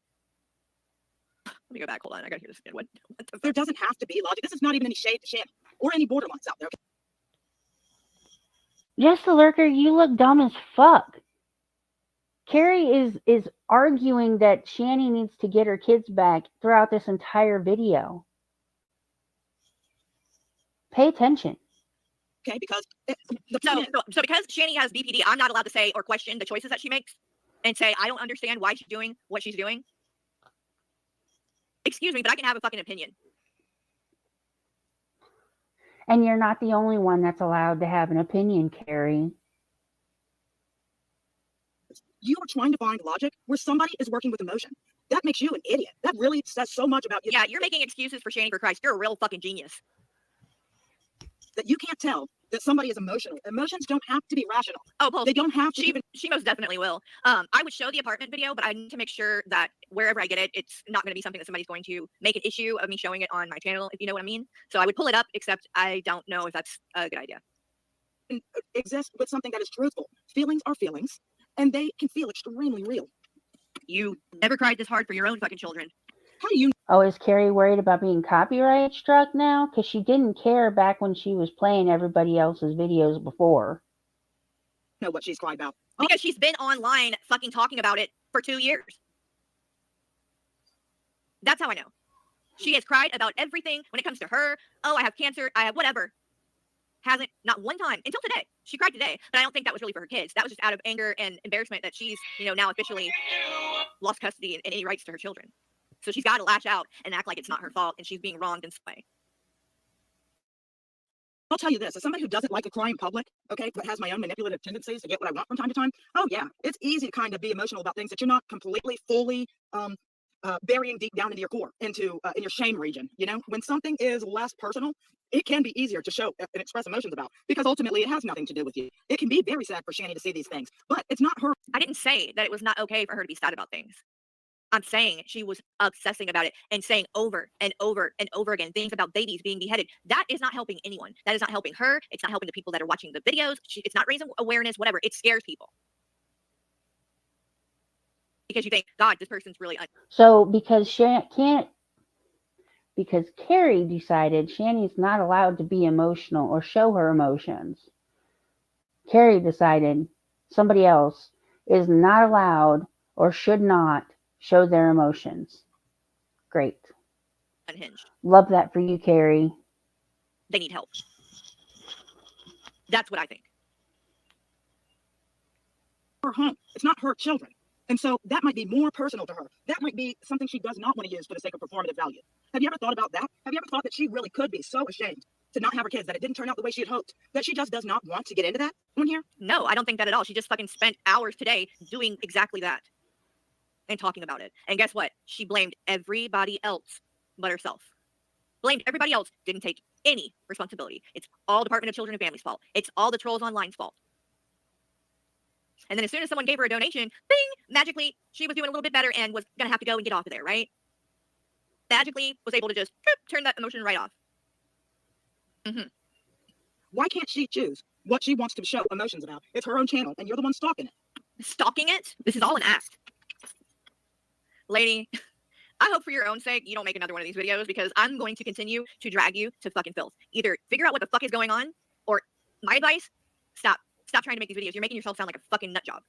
Let me go back. Hold on. I gotta hear this again. What the fuck? There doesn't have to be logic. This is not even any shade to Shannon or any borderlines out there, okay? Just the lurker, you look dumb as fuck. Carrie is arguing that Shanny needs to get her kids back throughout this entire video. Pay attention. Okay, because the point is, So because Shanny has BPD, I'm not allowed to say or question the choices that she makes and say, I don't understand why she's doing what she's doing. Excuse me, but I can have a fucking opinion. And you're not the only one that's allowed to have an opinion, Carrie. you are trying to find logic where somebody is working with emotion. that makes you an idiot. That really says so much about you. Yeah, you're making excuses for Shani for Christ. You're a real fucking genius. That you can't tell that somebody is emotional. Emotions don't have to be rational. Oh, Paul, They don't have to even. she most definitely will. I would show the apartment video, but I need to make sure that wherever I get it, it's not going to be something that somebody's going to make an issue of me showing it on my channel, if you know what I mean. So I would pull it up, except I don't know if that's a good idea. Exist with something that is truthful. Feelings are feelings, and they can feel extremely real. You never cried this hard for your own fucking children. How do you Oh, is Carrie worried about being copyright struck now? Because she didn't care back when she was playing everybody else's videos before. know what she's crying about? Because she's been online fucking talking about it for 2 years. That's how I know. She has cried about everything when it comes to her. Oh, I have cancer. I have whatever. Hasn't, not one time until today. She cried today, but I don't think that was really for her kids. That was just out of anger and embarrassment that she's, now officially lost custody and any rights to her children. So she's got to lash out and act like it's not her fault and she's being wronged in some way. I'll tell you this, as somebody who doesn't like to cry in public, okay, but has my own manipulative tendencies to get what I want from time to time, oh yeah, it's easy to kind of be emotional about things that you're not completely, fully burying deep down into your core, into in your shame region. When something is less personal, it can be easier to show and express emotions about, because ultimately it has nothing to do with you. It can be very sad for Shani to see these things, but it's not her. I didn't say that it was not okay for her to be sad about things. I'm saying she was obsessing about it and saying over and over and over again things about babies being beheaded. That is not helping anyone. That is not helping her. It's not helping the people that are watching the videos. It's not raising awareness, whatever. It scares people. Because you think, God, this person's really... So because because Carrie decided Shani's not allowed to be emotional or show her emotions. Carrie decided somebody else is not allowed or should not show their emotions. Great. Unhinged. Love that for you, Carrie. They need help. That's what I think. Her home. It's not her children. And so that might be more personal to her. That might be something she does not want to use for the sake of performative value. Have you ever thought about that? Have you ever thought that she really could be so ashamed to not have her kids, that it didn't turn out the way she had hoped, that she just does not want to get into that one here? No, I don't think that at all. She just fucking spent hours today doing exactly that and talking about it. And guess what? She blamed everybody else but herself. Blamed everybody else, didn't take any responsibility. It's all Department of Children and Families' fault. It's all the trolls online's fault. And then as soon as someone gave her a donation, bing, magically, she was doing a little bit better and was going to have to go and get off of there, right? Magically was able to just turn that emotion right off. Mm-hmm. Why can't she choose what she wants to show emotions about? It's her own channel, and you're the one stalking it. Stalking it? This is all an act. Lady, I hope for your own sake you don't make another one of these videos, because I'm going to continue to drag you to fucking filth. Either figure out what the fuck is going on, or my advice, stop. Stop trying to make these videos. You're making yourself sound like a fucking nut job.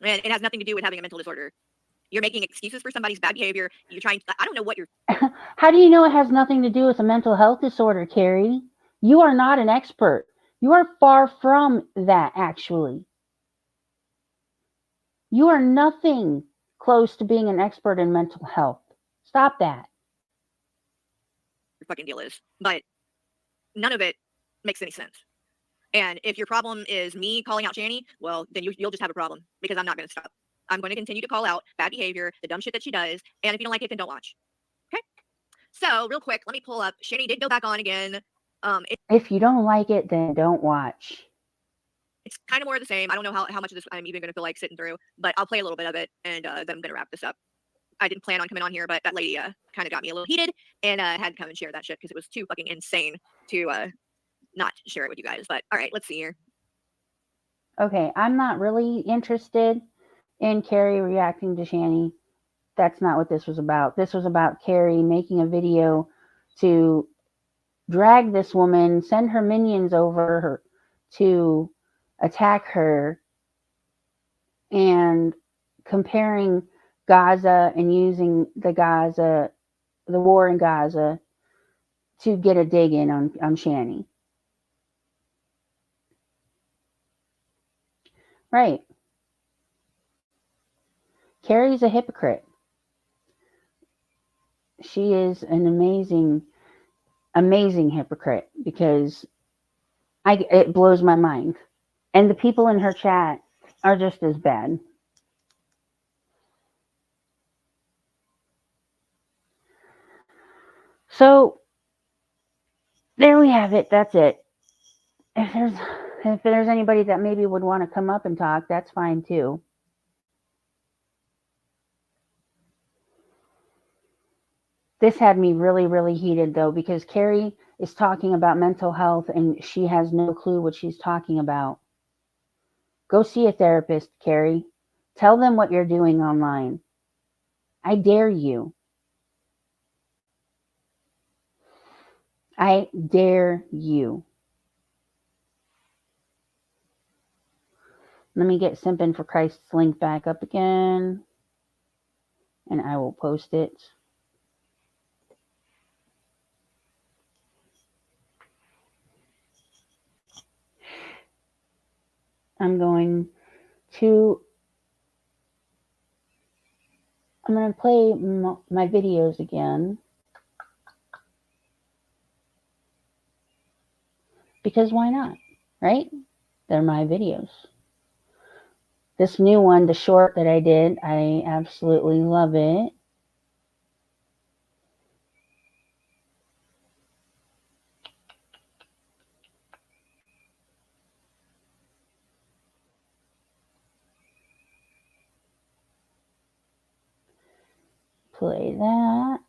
And it has nothing to do with having a mental disorder. You're making excuses for somebody's bad behavior. You're trying to, I don't know what you're... How do you know it has nothing to do with a mental health disorder, Carrie? You are not an expert. You are far from that, actually. You are nothing close to being an expert in mental health. Stop that. Your fucking deal is. But none of it makes any sense. And if your problem is me calling out Shani, well, then you'll just have a problem, because I'm not going to stop. I'm going to continue to call out bad behavior, the dumb shit that she does. And if you don't like it, then don't watch. Okay? So real quick, let me pull up. Shani did go back on again. If you don't like it, then don't watch. It's kind of more of the same. I don't know how much of this I'm even going to feel like sitting through, but I'll play a little bit of it, and then I'm going to wrap this up. I didn't plan on coming on here, but that lady kind of got me a little heated, and had to come and share that shit because it was too fucking insane to not share it with you guys. But all right, let's see here. Okay, I'm not really interested in Carrie reacting to Shani. That's not what this was about. This was about Carrie making a video to drag this woman, send her minions over her to attack her, and comparing Gaza and using the war in Gaza to get a dig in on Shani. Right. Carrie's a hypocrite. She is an amazing hypocrite, because it blows my mind. And the people in her chat are just as bad. So there we have it. That's it. If there's anybody that maybe would want to come up and talk, that's fine too. This had me really, really heated though, because Carrie is talking about mental health and she has no clue what she's talking about. Go see a therapist, Carrie. Tell them what you're doing online. I dare you. I dare you. Let me get Simpin for Christ's link back up again, and I will post it. I'm going to play my videos again, because why not, right? They're my videos. This new one, the short that I did, I absolutely love it. Play that.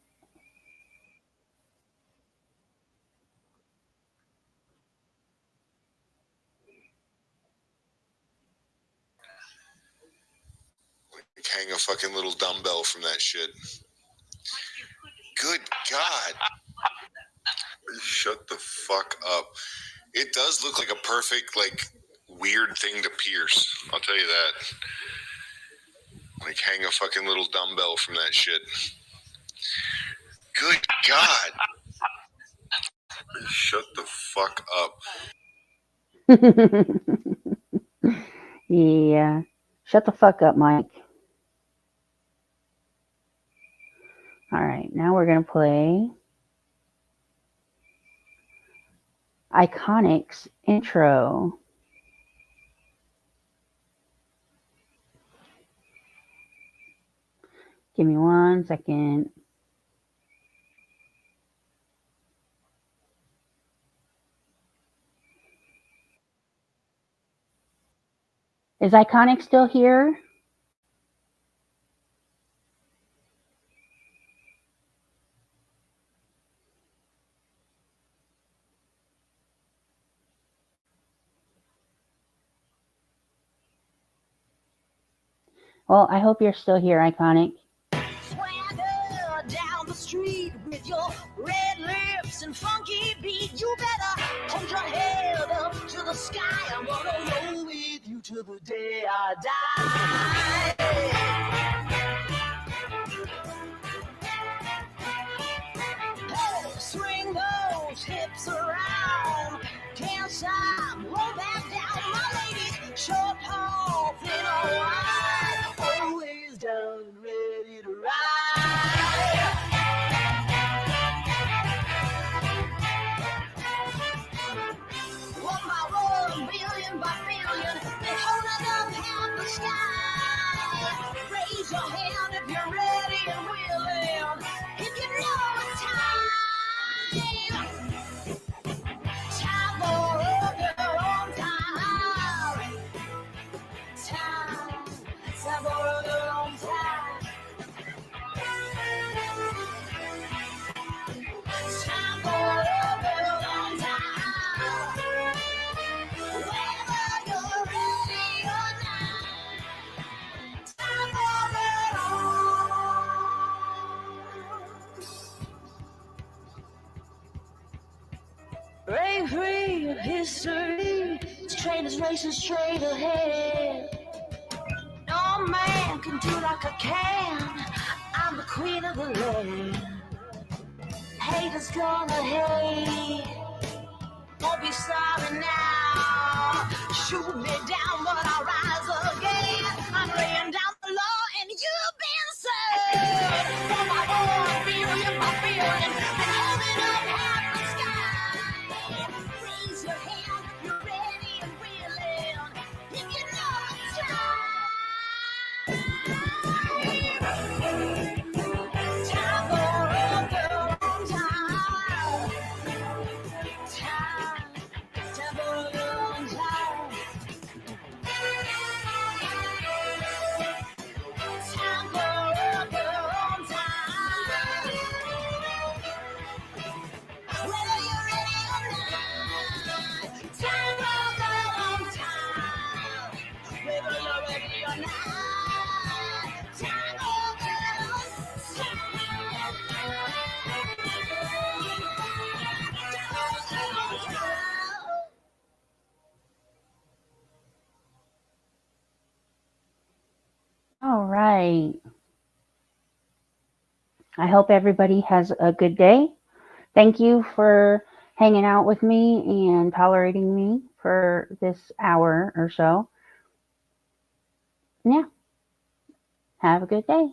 Hang a fucking little dumbbell from that shit. Good God. Shut the fuck up. It does look like a perfect, like, weird thing to pierce. I'll tell you that. Like, hang a fucking little dumbbell from that shit. Good God. Shut the fuck up. Yeah. Shut the fuck up, Mike. All right, now we're going to play Iconic's intro. Give me 1 second. Is Iconic still here? Well, I hope you're still here, Iconic. Swagger down the street with your red lips and funky beat. You better hold your head up to the sky. I'm gonna roll with you till the day I die. Hey, swing those hips around. Can't stop, roll back down. My ladies, short, tall, thin or wide, always down and ready to ride. One by 1, billion by billion, they're holding up half the sky. Raise your hand if you're ready and willing. If you know it's time. Time for a girl on time. Time for a girl on time. Time for a girl on time. Whether you're ready or not. Time for a girl on. Break free of history. This train is racing straight ahead. No man can do like I can. I'm the queen of the land. Haters gonna hate. Won't be sorry now. Shoot me down, but I'll rise again. I'm laying down the law and you've been served. 1 by 1, billion by billion, and holding up half the sky. Raise your hand, you're ready and willing. If you know it's time. Time for a girl on time. right. I hope everybody has a good day. Thank you for hanging out with me and tolerating me for this hour or so. Yeah. Have a good day.